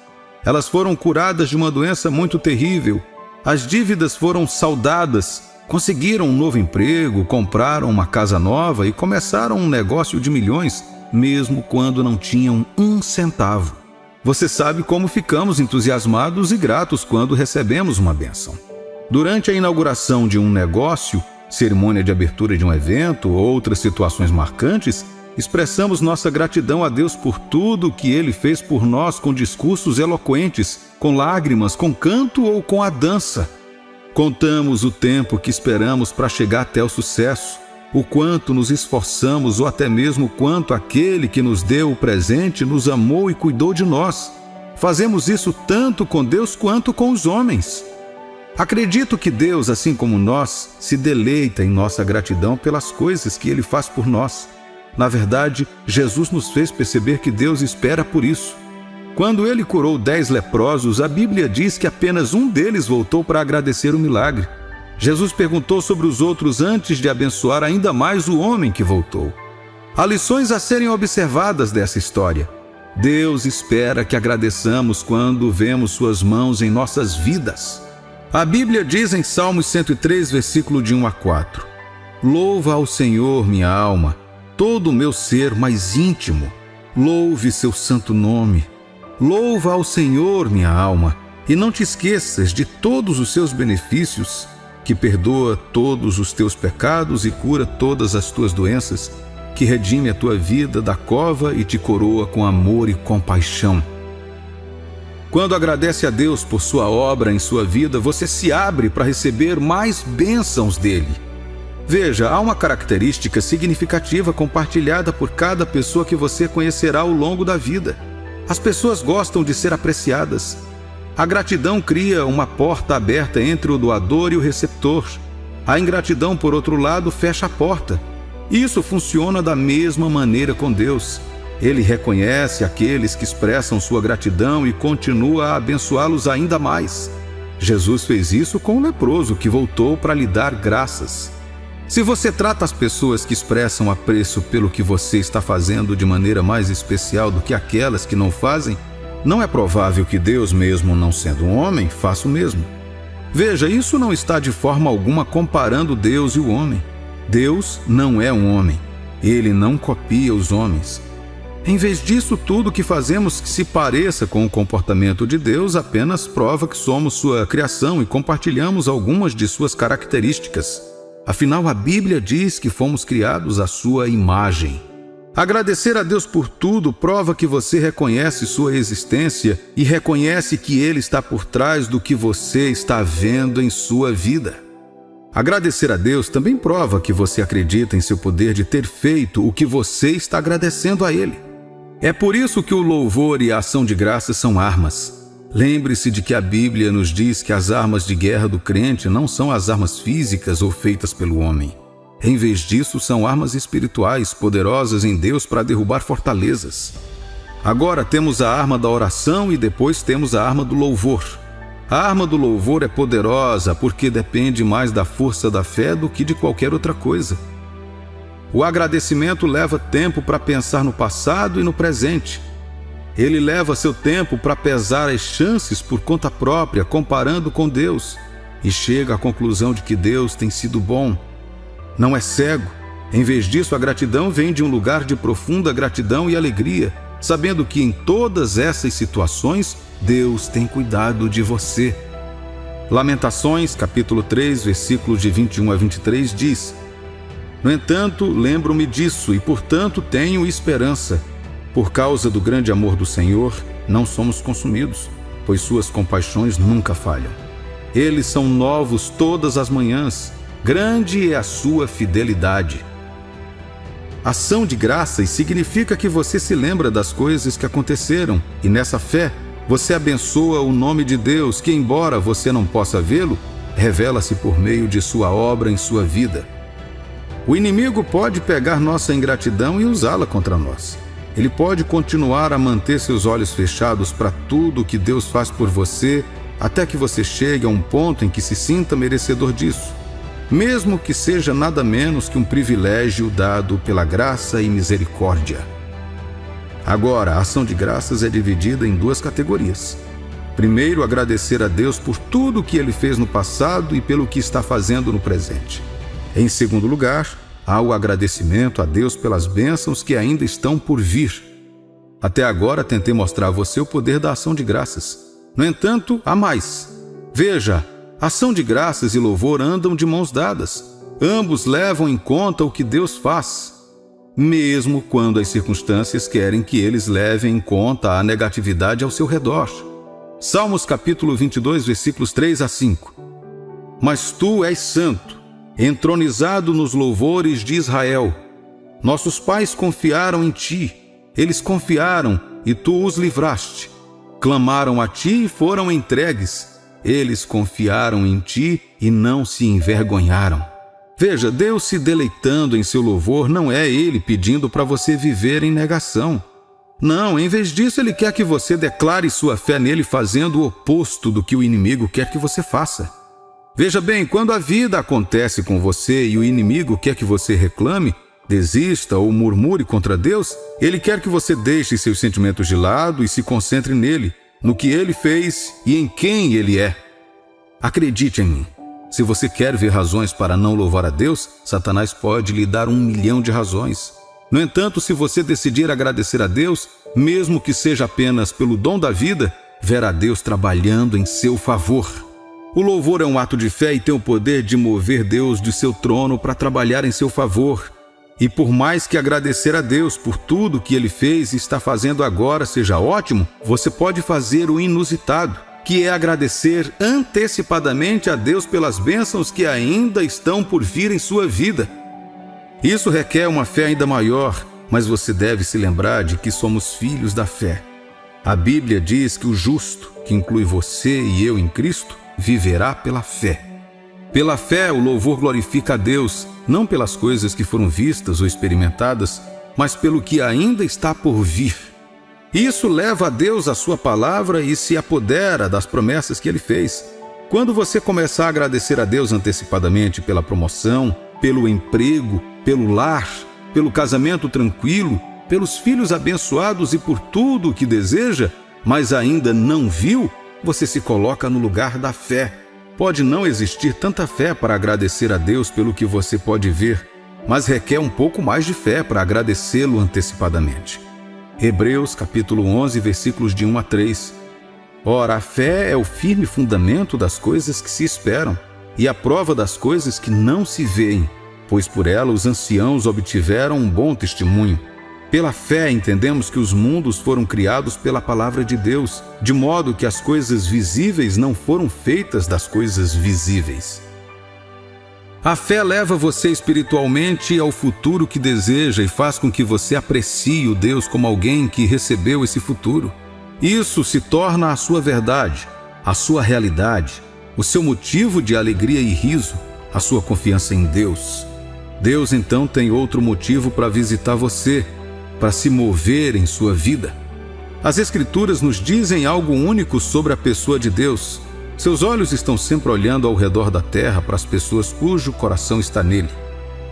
Elas foram curadas de uma doença muito terrível, as dívidas foram saldadas, conseguiram um novo emprego, compraram uma casa nova e começaram um negócio de milhões, mesmo quando não tinham um centavo. Você sabe como ficamos entusiasmados e gratos quando recebemos uma bênção. Durante a inauguração de um negócio, cerimônia de abertura de um evento ou outras situações marcantes, expressamos nossa gratidão a Deus por tudo que Ele fez por nós com discursos eloquentes, com lágrimas, com canto ou com a dança. Contamos o tempo que esperamos para chegar até o sucesso, o quanto nos esforçamos ou até mesmo quanto aquele que nos deu o presente nos amou e cuidou de nós. Fazemos isso tanto com Deus quanto com os homens. Acredito que Deus, assim como nós, se deleita em nossa gratidão pelas coisas que Ele faz por nós. Na verdade, Jesus nos fez perceber que Deus espera por isso. Quando Ele curou 10 leprosos, a Bíblia diz que apenas um deles voltou para agradecer o milagre. Jesus perguntou sobre os outros antes de abençoar ainda mais o homem que voltou. Há lições a serem observadas dessa história. Deus espera que agradeçamos quando vemos suas mãos em nossas vidas. A Bíblia diz em Salmos 103, versículo de 1 a 4: Louva ao Senhor, minha alma, todo o meu ser mais íntimo. Louve seu santo nome. Louva ao Senhor, minha alma, e não te esqueças de todos os seus benefícios, que perdoa todos os teus pecados e cura todas as tuas doenças, que redime a tua vida da cova e te coroa com amor e compaixão. Quando agradece a Deus por sua obra em sua vida, você se abre para receber mais bênçãos dele. Veja, há uma característica significativa compartilhada por cada pessoa que você conhecerá ao longo da vida. As pessoas gostam de ser apreciadas. A gratidão cria uma porta aberta entre o doador e o receptor. A ingratidão, por outro lado, fecha a porta. Isso funciona da mesma maneira com Deus. Ele reconhece aqueles que expressam sua gratidão e continua a abençoá-los ainda mais. Jesus fez isso com o leproso que voltou para lhe dar graças. Se você trata as pessoas que expressam apreço pelo que você está fazendo de maneira mais especial do que aquelas que não fazem, não é provável que Deus, mesmo não sendo um homem, faça o mesmo. Veja, isso não está de forma alguma comparando Deus e o homem. Deus não é um homem. Ele não copia os homens. Em vez disso, tudo que fazemos que se pareça com o comportamento de Deus apenas prova que somos sua criação e compartilhamos algumas de suas características. Afinal, a Bíblia diz que fomos criados à sua imagem. Agradecer a Deus por tudo prova que você reconhece sua existência e reconhece que Ele está por trás do que você está vendo em sua vida. Agradecer a Deus também prova que você acredita em seu poder de ter feito o que você está agradecendo a Ele. É por isso que o louvor e a ação de graças são armas. Lembre-se de que a Bíblia nos diz que as armas de guerra do crente não são as armas físicas ou feitas pelo homem. Em vez disso, são armas espirituais poderosas em Deus para derrubar fortalezas. Agora temos a arma da oração e depois temos a arma do louvor. A arma do louvor é poderosa porque depende mais da força da fé do que de qualquer outra coisa. O agradecimento leva tempo para pensar no passado e no presente. Ele leva seu tempo para pesar as chances por conta própria, comparando com Deus, e chega à conclusão de que Deus tem sido bom. Não é cego. Em vez disso, a gratidão vem de um lugar de profunda gratidão e alegria, sabendo que em todas essas situações, Deus tem cuidado de você. Lamentações, capítulo 3, versículos de 21 a 23 diz: No entanto, lembro-me disso e, portanto, tenho esperança. Por causa do grande amor do Senhor, não somos consumidos, pois suas compaixões nunca falham. Eles são novos todas as manhãs. Grande é a sua fidelidade. Ação de graças significa que você se lembra das coisas que aconteceram e nessa fé você abençoa o nome de Deus que, embora você não possa vê-lo, revela-se por meio de sua obra em sua vida. O inimigo pode pegar nossa ingratidão e usá-la contra nós. Ele pode continuar a manter seus olhos fechados para tudo o que Deus faz por você até que você chegue a um ponto em que se sinta merecedor disso, mesmo que seja nada menos que um privilégio dado pela graça e misericórdia. Agora, a ação de graças é dividida em duas categorias. Primeiro, agradecer a Deus por tudo o que Ele fez no passado e pelo que está fazendo no presente. Em segundo lugar, há o agradecimento a Deus pelas bênçãos que ainda estão por vir. Até agora, tentei mostrar a você o poder da ação de graças. No entanto, há mais. Veja, ação de graças e louvor andam de mãos dadas. Ambos levam em conta o que Deus faz, mesmo quando as circunstâncias querem que eles levem em conta a negatividade ao seu redor. Salmos capítulo 22, versículos 3 a 5. Mas tu és santo, entronizado nos louvores de Israel. Nossos pais confiaram em ti. Eles confiaram e tu os livraste. Clamaram a ti e foram entregues. Eles confiaram em ti e não se envergonharam. Veja, Deus se deleitando em seu louvor não é Ele pedindo para você viver em negação. Não, em vez disso, Ele quer que você declare sua fé nele fazendo o oposto do que o inimigo quer que você faça. Veja bem, quando a vida acontece com você e o inimigo quer que você reclame, desista ou murmure contra Deus, ele quer que você deixe seus sentimentos de lado e se concentre nele, no que ele fez e em quem ele é. Acredite em mim. Se você quer ver razões para não louvar a Deus, Satanás pode lhe dar 1 milhão de razões. No entanto, se você decidir agradecer a Deus, mesmo que seja apenas pelo dom da vida, verá Deus trabalhando em seu favor. O louvor é um ato de fé e tem o poder de mover Deus de seu trono para trabalhar em seu favor. E por mais que agradecer a Deus por tudo que Ele fez e está fazendo agora seja ótimo, você pode fazer o inusitado, que é agradecer antecipadamente a Deus pelas bênçãos que ainda estão por vir em sua vida. Isso requer uma fé ainda maior, mas você deve se lembrar de que somos filhos da fé. A Bíblia diz que o justo, que inclui você e eu em Cristo, viverá pela fé. Pela fé, o louvor glorifica a Deus, não pelas coisas que foram vistas ou experimentadas, mas pelo que ainda está por vir. Isso leva a Deus a sua palavra e se apodera das promessas que Ele fez. Quando você começar a agradecer a Deus antecipadamente pela promoção, pelo emprego, pelo lar, pelo casamento tranquilo, pelos filhos abençoados e por tudo o que deseja, mas ainda não viu, você se coloca no lugar da fé. Pode não existir tanta fé para agradecer a Deus pelo que você pode ver, mas requer um pouco mais de fé para agradecê-lo antecipadamente. Hebreus capítulo 11, versículos de 1 a 3. Ora, a fé é o firme fundamento das coisas que se esperam e a prova das coisas que não se veem, pois por ela os anciãos obtiveram um bom testemunho. Pela fé entendemos que os mundos foram criados pela palavra de Deus, de modo que as coisas visíveis não foram feitas das coisas visíveis. A fé leva você espiritualmente ao futuro que deseja e faz com que você aprecie o Deus como alguém que recebeu esse futuro. Isso se torna a sua verdade, a sua realidade, o seu motivo de alegria e riso, a sua confiança em Deus. Deus então tem outro motivo para visitar você, para se mover em sua vida. As Escrituras nos dizem algo único sobre a pessoa de Deus. Seus olhos estão sempre olhando ao redor da terra para as pessoas cujo coração está nele.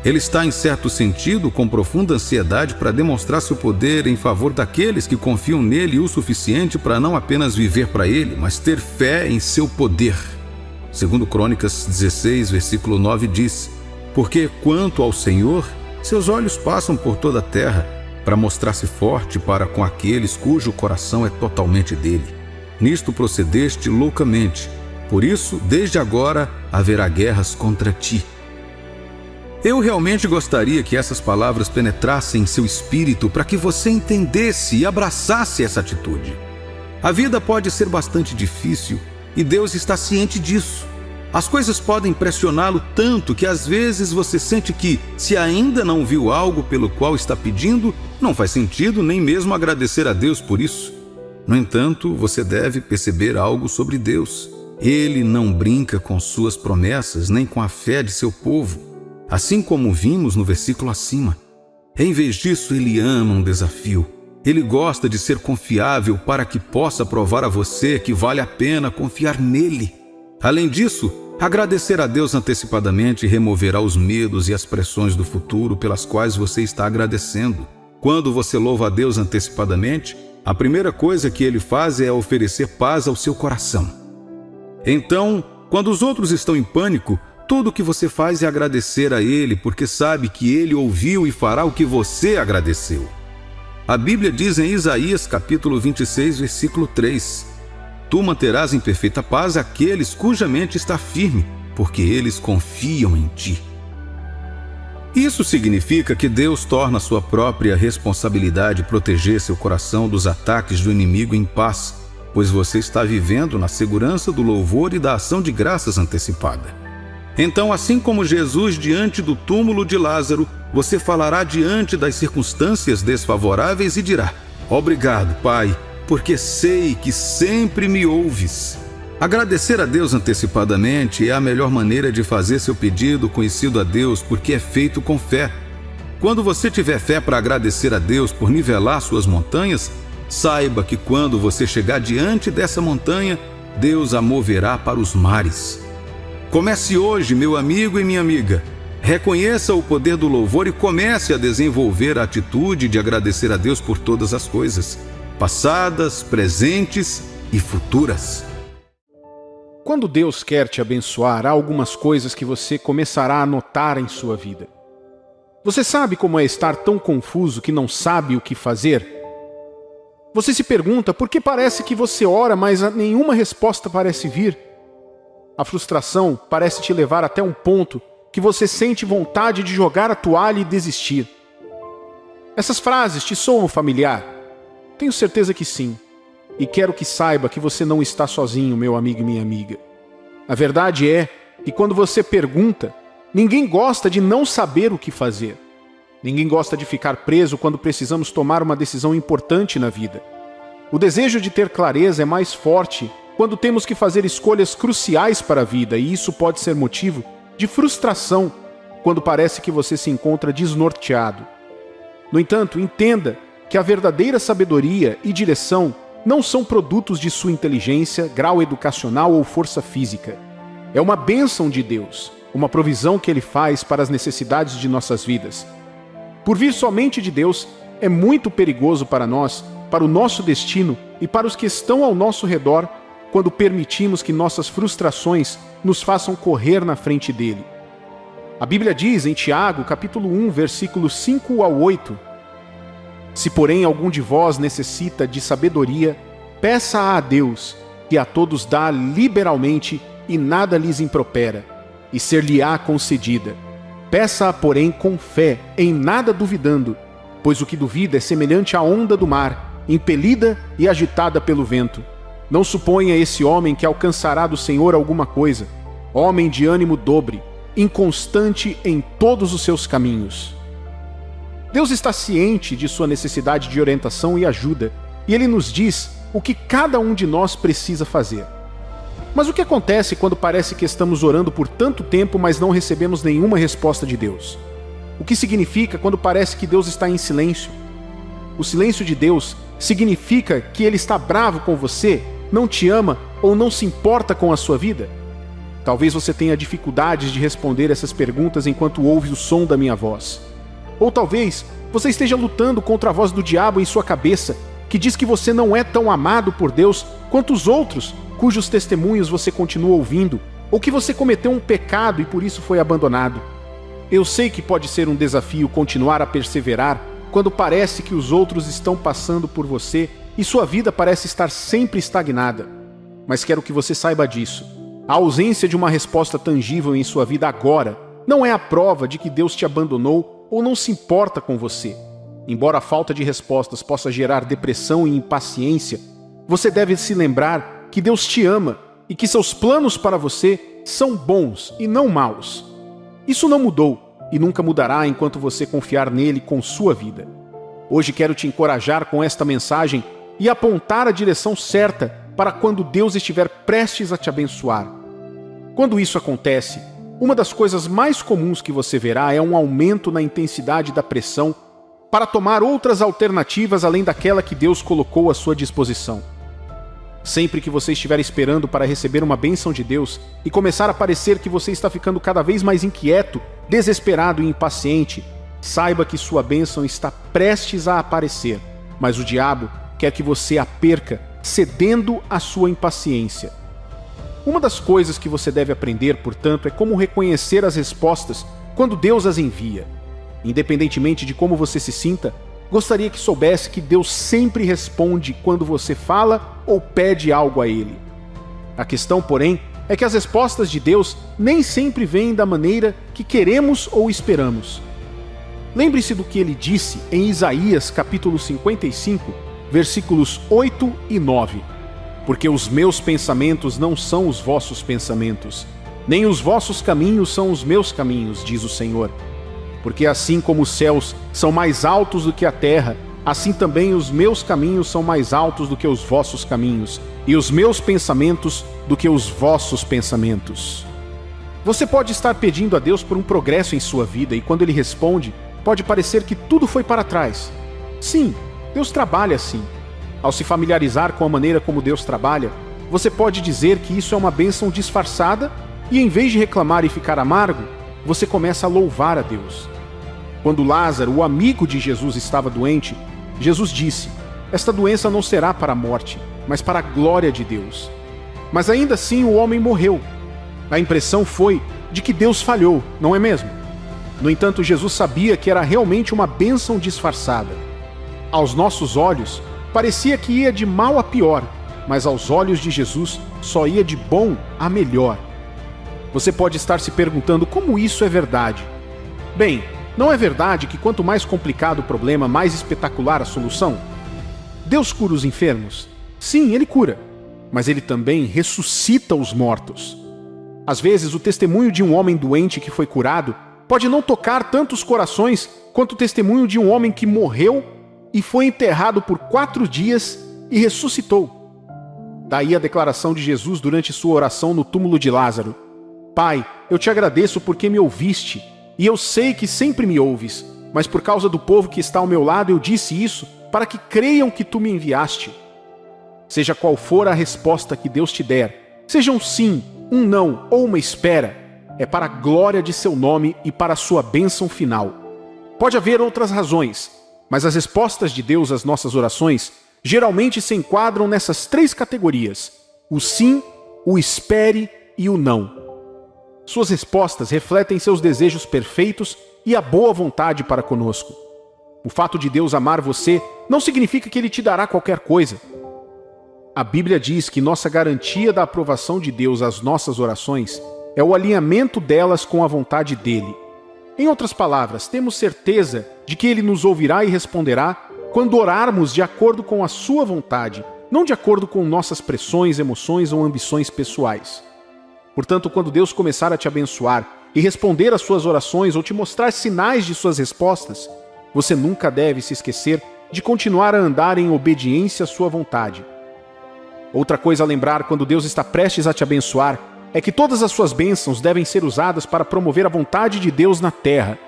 Ele está, em certo sentido, com profunda ansiedade para demonstrar seu poder em favor daqueles que confiam nele o suficiente para não apenas viver para ele, mas ter fé em seu poder. Segundo Crônicas 16, versículo 9 diz: Porque quanto ao Senhor, seus olhos passam por toda a terra, para mostrar-se forte para com aqueles cujo coração é totalmente dele. Nisto procedeste loucamente, por isso, desde agora, haverá guerras contra ti. Eu realmente gostaria que essas palavras penetrassem em seu espírito para que você entendesse e abraçasse essa atitude. A vida pode ser bastante difícil e Deus está ciente disso. As coisas podem pressioná-lo tanto que às vezes você sente que, se ainda não viu algo pelo qual está pedindo, não faz sentido nem mesmo agradecer a Deus por isso. No entanto, você deve perceber algo sobre Deus. Ele não brinca com suas promessas nem com a fé de seu povo, assim como vimos no versículo acima. Em vez disso, ele ama um desafio. Ele gosta de ser confiável para que possa provar a você que vale a pena confiar nele. Além disso, agradecer a Deus antecipadamente removerá os medos e as pressões do futuro pelas quais você está agradecendo. Quando você louva a Deus antecipadamente, a primeira coisa que Ele faz é oferecer paz ao seu coração. Então, quando os outros estão em pânico, tudo o que você faz é agradecer a Ele, porque sabe que Ele ouviu e fará o que você agradeceu. A Bíblia diz em Isaías capítulo 26, versículo 3: Tu manterás em perfeita paz aqueles cuja mente está firme, porque eles confiam em ti. Isso significa que Deus torna sua própria responsabilidade proteger seu coração dos ataques do inimigo em paz, pois você está vivendo na segurança do louvor e da ação de graças antecipada. Então, assim como Jesus diante do túmulo de Lázaro, você falará diante das circunstâncias desfavoráveis e dirá: Obrigado, Pai, porque sei que sempre me ouves. Agradecer a Deus antecipadamente é a melhor maneira de fazer seu pedido conhecido a Deus, porque é feito com fé. Quando você tiver fé para agradecer a Deus por nivelar suas montanhas, saiba que quando você chegar diante dessa montanha, Deus a moverá para os mares. Comece hoje, meu amigo e minha amiga. Reconheça o poder do louvor e comece a desenvolver a atitude de agradecer a Deus por todas as coisas, passadas, presentes e futuras. Quando Deus quer te abençoar, há algumas coisas que você começará a notar em sua vida. Você sabe como é estar tão confuso que não sabe o que fazer? Você se pergunta por que parece que você ora, mas nenhuma resposta parece vir? A frustração parece te levar até um ponto que você sente vontade de jogar a toalha e desistir. Essas frases te soam familiar? Tenho certeza que sim. E quero que saiba que você não está sozinho, meu amigo e minha amiga. A verdade é que quando você pergunta, ninguém gosta de não saber o que fazer. Ninguém gosta de ficar preso quando precisamos tomar uma decisão importante na vida. O desejo de ter clareza é mais forte quando temos que fazer escolhas cruciais para a vida, e isso pode ser motivo de frustração quando parece que você se encontra desnorteado. No entanto, entenda que a verdadeira sabedoria e direção não são produtos de sua inteligência, grau educacional ou força física. É uma bênção de Deus, uma provisão que Ele faz para as necessidades de nossas vidas. Por vir somente de Deus, é muito perigoso para nós, para o nosso destino e para os que estão ao nosso redor, quando permitimos que nossas frustrações nos façam correr na frente dele. A Bíblia diz em Tiago, capítulo 1, versículos 5 ao 8: Se, porém, algum de vós necessita de sabedoria, peça a Deus, que a todos dá liberalmente e nada lhes impropera, e ser-lhe-á concedida. Peça-a, porém, com fé, em nada duvidando, pois o que duvida é semelhante à onda do mar, impelida e agitada pelo vento. Não suponha esse homem que alcançará do Senhor alguma coisa, homem de ânimo dobre, inconstante em todos os seus caminhos. Deus está ciente de sua necessidade de orientação e ajuda, e Ele nos diz o que cada um de nós precisa fazer. Mas o que acontece quando parece que estamos orando por tanto tempo, mas não recebemos nenhuma resposta de Deus? O que significa quando parece que Deus está em silêncio? O silêncio de Deus significa que Ele está bravo com você, não te ama ou não se importa com a sua vida? Talvez você tenha dificuldades de responder essas perguntas enquanto ouve o som da minha voz. Ou talvez você esteja lutando contra a voz do diabo em sua cabeça, que diz que você não é tão amado por Deus quanto os outros, cujos testemunhos você continua ouvindo, ou que você cometeu um pecado e por isso foi abandonado. Eu sei que pode ser um desafio continuar a perseverar quando parece que os outros estão passando por você e sua vida parece estar sempre estagnada. Mas quero que você saiba disso. A ausência de uma resposta tangível em sua vida agora não é a prova de que Deus te abandonou ou não se importa com você. Embora a falta de respostas possa gerar depressão e impaciência, você deve se lembrar que Deus te ama e que seus planos para você são bons e não maus. Isso não mudou e nunca mudará enquanto você confiar nele com sua vida. Hoje quero te encorajar com esta mensagem e apontar a direção certa para quando Deus estiver prestes a te abençoar. Quando isso acontece, uma das coisas mais comuns que você verá é um aumento na intensidade da pressão para tomar outras alternativas além daquela que Deus colocou à sua disposição. Sempre que você estiver esperando para receber uma bênção de Deus e começar a parecer que você está ficando cada vez mais inquieto, desesperado e impaciente, saiba que sua bênção está prestes a aparecer, mas o diabo quer que você a perca, cedendo à sua impaciência. Uma das coisas que você deve aprender, portanto, é como reconhecer as respostas quando Deus as envia. Independentemente de como você se sinta, gostaria que soubesse que Deus sempre responde quando você fala ou pede algo a Ele. A questão, porém, é que as respostas de Deus nem sempre vêm da maneira que queremos ou esperamos. Lembre-se do que Ele disse em Isaías capítulo 55, versículos 8 e 9. Porque os meus pensamentos não são os vossos pensamentos, nem os vossos caminhos são os meus caminhos, diz o Senhor. Porque assim como os céus são mais altos do que a terra, assim também os meus caminhos são mais altos do que os vossos caminhos, e os meus pensamentos do que os vossos pensamentos. Você pode estar pedindo a Deus por um progresso em sua vida, e quando Ele responde, pode parecer que tudo foi para trás. Sim, Deus trabalha assim. Ao se familiarizar com a maneira como Deus trabalha, você pode dizer que isso é uma bênção disfarçada, E em vez de reclamar e ficar amargo, você começa a louvar a Deus. Quando Lázaro, o amigo de Jesus, estava doente, Jesus disse: "Esta doença não será para a morte, mas para a glória de Deus." Mas ainda assim o homem morreu. A impressão foi de que Deus falhou, não é mesmo? No entanto, Jesus sabia que era realmente uma bênção disfarçada. Aos nossos olhos, parecia que ia de mal a pior, mas aos olhos de Jesus só ia de bom a melhor. Você pode estar se perguntando como isso é verdade. Bem, não é verdade que quanto mais complicado o problema, mais espetacular a solução? Deus cura os enfermos? Sim, Ele cura. Mas Ele também ressuscita os mortos. Às vezes, o testemunho de um homem doente que foi curado pode não tocar tantos corações quanto o testemunho de um homem que morreu e foi enterrado por 4 dias e ressuscitou. Daí a declaração de Jesus durante sua oração no túmulo de Lázaro: "Pai, eu te agradeço porque me ouviste, e eu sei que sempre me ouves, mas por causa do povo que está ao meu lado eu disse isso, para que creiam que tu me enviaste." Seja qual for a resposta que Deus te der, seja um sim, um não ou uma espera, é para a glória de seu nome e para a sua bênção final. Pode haver outras razões, mas as respostas de Deus às nossas orações geralmente se enquadram nessas 3 categorias: o sim, o espere e o não. Suas respostas refletem seus desejos perfeitos e a boa vontade para conosco. O fato de Deus amar você não significa que Ele te dará qualquer coisa. A Bíblia diz que nossa garantia da aprovação de Deus às nossas orações é o alinhamento delas com a vontade dEle. Em outras palavras, temos certeza de que Ele nos ouvirá e responderá quando orarmos de acordo com a sua vontade, não de acordo com nossas pressões, emoções ou ambições pessoais. Portanto, quando Deus começar a te abençoar e responder às suas orações ou te mostrar sinais de suas respostas, você nunca deve se esquecer de continuar a andar em obediência à sua vontade. Outra coisa a lembrar quando Deus está prestes a te abençoar é que todas as suas bênçãos devem ser usadas para promover a vontade de Deus na terra.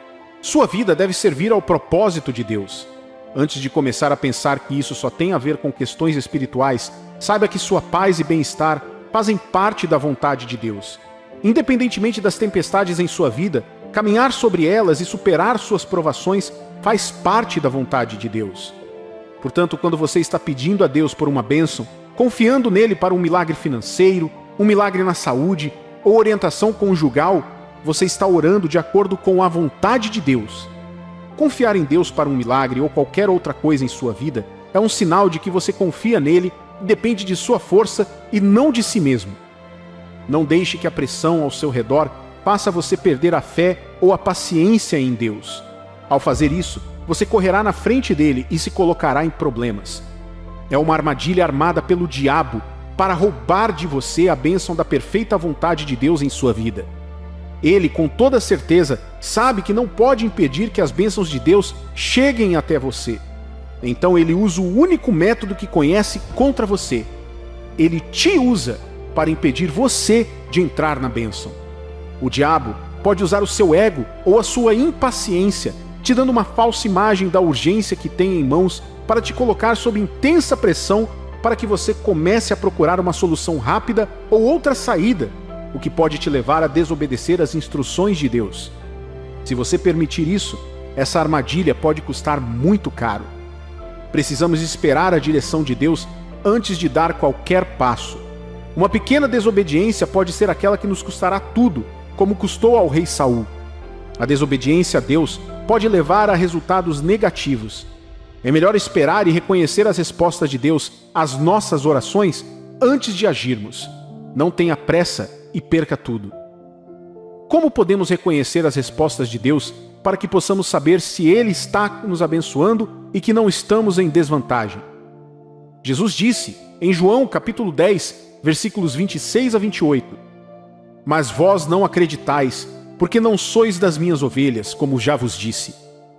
Sua vida deve servir ao propósito de Deus. Antes de começar a pensar que isso só tem a ver com questões espirituais, saiba que sua paz e bem-estar fazem parte da vontade de Deus. Independentemente das tempestades em sua vida, caminhar sobre elas e superar suas provações faz parte da vontade de Deus. Portanto, quando você está pedindo a Deus por uma bênção, confiando nele para um milagre financeiro, um milagre na saúde ou orientação conjugal, você está orando de acordo com a vontade de Deus. Confiar em Deus para um milagre ou qualquer outra coisa em sua vida é um sinal de que você confia nele e depende de sua força e não de si mesmo. Não deixe que a pressão ao seu redor faça você perder a fé ou a paciência em Deus. Ao fazer isso, você correrá na frente dele e se colocará em problemas. É uma armadilha armada pelo diabo para roubar de você a bênção da perfeita vontade de Deus em sua vida. Ele, com toda certeza, sabe que não pode impedir que as bênçãos de Deus cheguem até você. Então ele usa o único método que conhece contra você. Ele te usa para impedir você de entrar na bênção. O diabo pode usar o seu ego ou a sua impaciência, te dando uma falsa imagem da urgência que tem em mãos para te colocar sob intensa pressão para que você comece a procurar uma solução rápida ou outra saída, o que pode te levar a desobedecer às instruções de Deus. Se você permitir isso, essa armadilha pode custar muito caro. Precisamos esperar a direção de Deus antes de dar qualquer passo. Uma pequena desobediência pode ser aquela que nos custará tudo, como custou ao rei Saul. A desobediência a Deus pode levar a resultados negativos. É melhor esperar e reconhecer as respostas de Deus às nossas orações antes de agirmos. Não tenha pressa e perca tudo. Como podemos reconhecer as respostas de Deus para que possamos saber se Ele está nos abençoando e que não estamos em desvantagem? Jesus disse em João capítulo 10, versículos 26 a 28: "Mas vós não acreditais, porque não sois das minhas ovelhas, como já vos disse.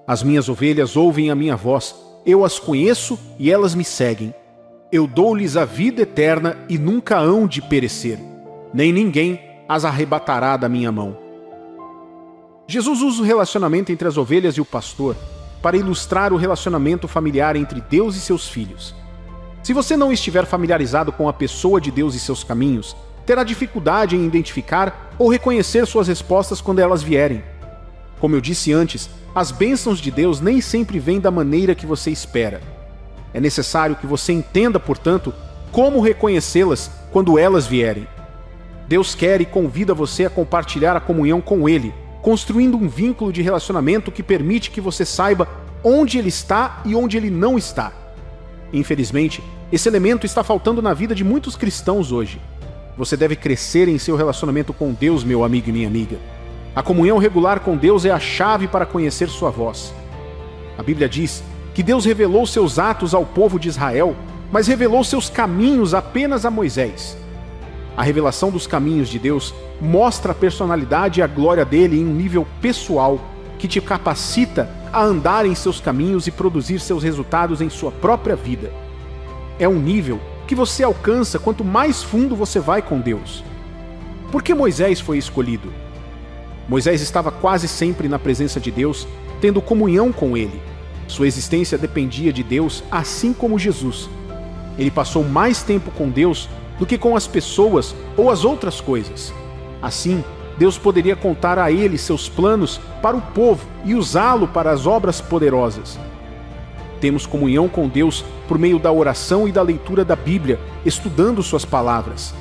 As minhas ovelhas ouvem a minha voz, eu as conheço e elas me seguem. Eu dou-lhes a vida eterna e nunca hão de perecer, nem ninguém as arrebatará da minha mão." Jesus usa o relacionamento entre as ovelhas e o pastor para ilustrar o relacionamento familiar entre Deus e seus filhos. Se você não estiver familiarizado com a pessoa de Deus e seus caminhos, terá dificuldade em identificar ou reconhecer suas respostas quando elas vierem. Como eu disse antes, as bênçãos de Deus nem sempre vêm da maneira que você espera. É necessário que você entenda, portanto, como reconhecê-las quando elas vierem. Deus quer e convida você a compartilhar a comunhão com Ele, construindo um vínculo de relacionamento que permite que você saiba onde Ele está e onde Ele não está. Infelizmente, esse elemento está faltando na vida de muitos cristãos hoje. Você deve crescer em seu relacionamento com Deus, meu amigo e minha amiga. A comunhão regular com Deus é a chave para conhecer sua voz. A Bíblia diz que Deus revelou seus atos ao povo de Israel, mas revelou seus caminhos apenas a Moisés. A revelação dos caminhos de Deus mostra a personalidade e a glória dele em um nível pessoal que te capacita a andar em seus caminhos e produzir seus resultados em sua própria vida. É um nível que você alcança quanto mais fundo você vai com Deus. Por que Moisés foi escolhido? Moisés estava quase sempre na presença de Deus, tendo comunhão com Ele. Sua existência dependia de Deus, assim como Jesus. Ele passou mais tempo com Deus do que com as pessoas ou as outras coisas. Assim, Deus poderia contar a ele seus planos para o povo e usá-lo para as obras poderosas. Temos comunhão com Deus por meio da oração e da leitura da Bíblia, estudando suas palavras.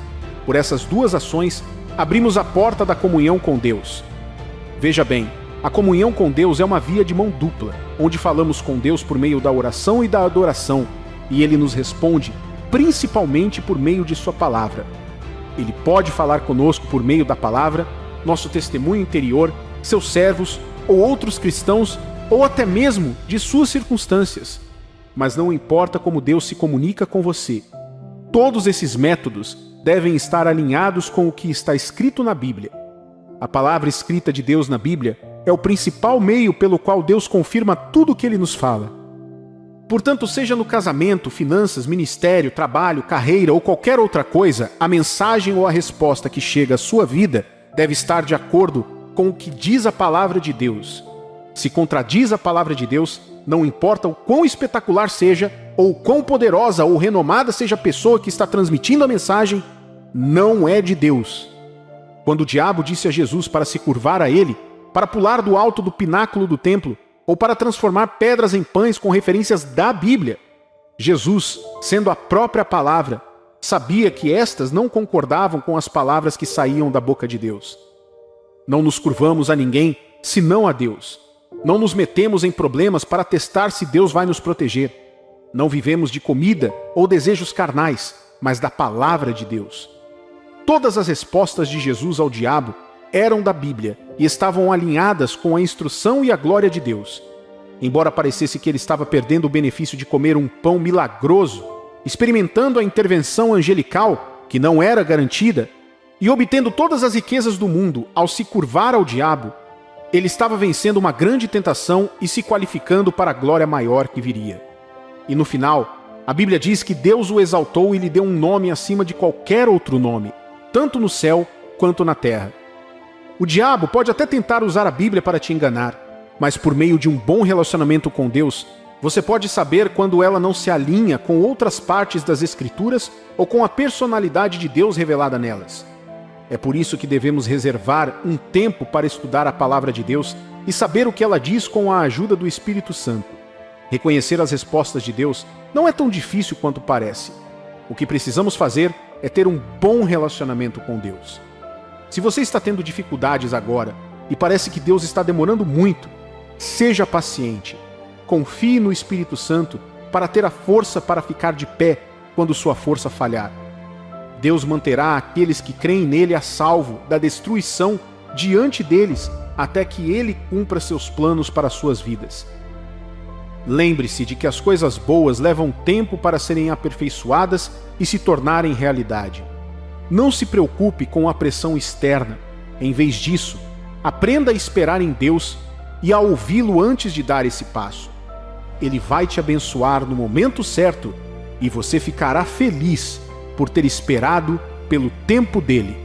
Por essas duas ações, abrimos a porta da comunhão com Deus. Veja bem, a comunhão com Deus é uma via de mão dupla, onde falamos com Deus por meio da oração e da adoração, e Ele nos responde principalmente por meio de sua palavra. Ele pode falar conosco por meio da palavra, nosso testemunho interior, seus servos ou outros cristãos, ou até mesmo de suas circunstâncias. Mas não importa como Deus se comunica com você. Todos esses métodos devem estar alinhados com o que está escrito na Bíblia. A palavra escrita de Deus na Bíblia é o principal meio pelo qual Deus confirma tudo o que Ele nos fala. Portanto, seja no casamento, finanças, ministério, trabalho, carreira ou qualquer outra coisa, a mensagem ou a resposta que chega à sua vida deve estar de acordo com o que diz a palavra de Deus. Se contradiz a palavra de Deus, não importa o quão espetacular seja, ou o quão poderosa ou renomada seja a pessoa que está transmitindo a mensagem, não é de Deus. Quando o diabo disse a Jesus para se curvar a ele, para pular do alto do pináculo do templo, ou para transformar pedras em pães com referências da Bíblia, Jesus, sendo a própria palavra, sabia que estas não concordavam com as palavras que saíam da boca de Deus. Não nos curvamos a ninguém, senão a Deus. Não nos metemos em problemas para testar se Deus vai nos proteger. Não vivemos de comida ou desejos carnais, mas da palavra de Deus. Todas as respostas de Jesus ao diabo eram da Bíblia e estavam alinhadas com a instrução e a glória de Deus. Embora parecesse que ele estava perdendo o benefício de comer um pão milagroso, experimentando a intervenção angelical, que não era garantida, e obtendo todas as riquezas do mundo ao se curvar ao diabo, ele estava vencendo uma grande tentação e se qualificando para a glória maior que viria. E no final, a Bíblia diz que Deus o exaltou e lhe deu um nome acima de qualquer outro nome, tanto no céu quanto na terra. O diabo pode até tentar usar a Bíblia para te enganar, mas por meio de um bom relacionamento com Deus, você pode saber quando ela não se alinha com outras partes das Escrituras ou com a personalidade de Deus revelada nelas. É por isso que devemos reservar um tempo para estudar a palavra de Deus e saber o que ela diz com a ajuda do Espírito Santo. Reconhecer as respostas de Deus não é tão difícil quanto parece. O que precisamos fazer é ter um bom relacionamento com Deus. Se você está tendo dificuldades agora e parece que Deus está demorando muito, seja paciente. Confie no Espírito Santo para ter a força para ficar de pé quando sua força falhar. Deus manterá aqueles que creem nele a salvo da destruição diante deles até que ele cumpra seus planos para suas vidas. Lembre-se de que as coisas boas levam tempo para serem aperfeiçoadas e se tornarem realidade. Não se preocupe com a pressão externa. Em vez disso, aprenda a esperar em Deus e a ouvi-lo antes de dar esse passo. Ele vai te abençoar no momento certo e você ficará feliz por ter esperado pelo tempo dele.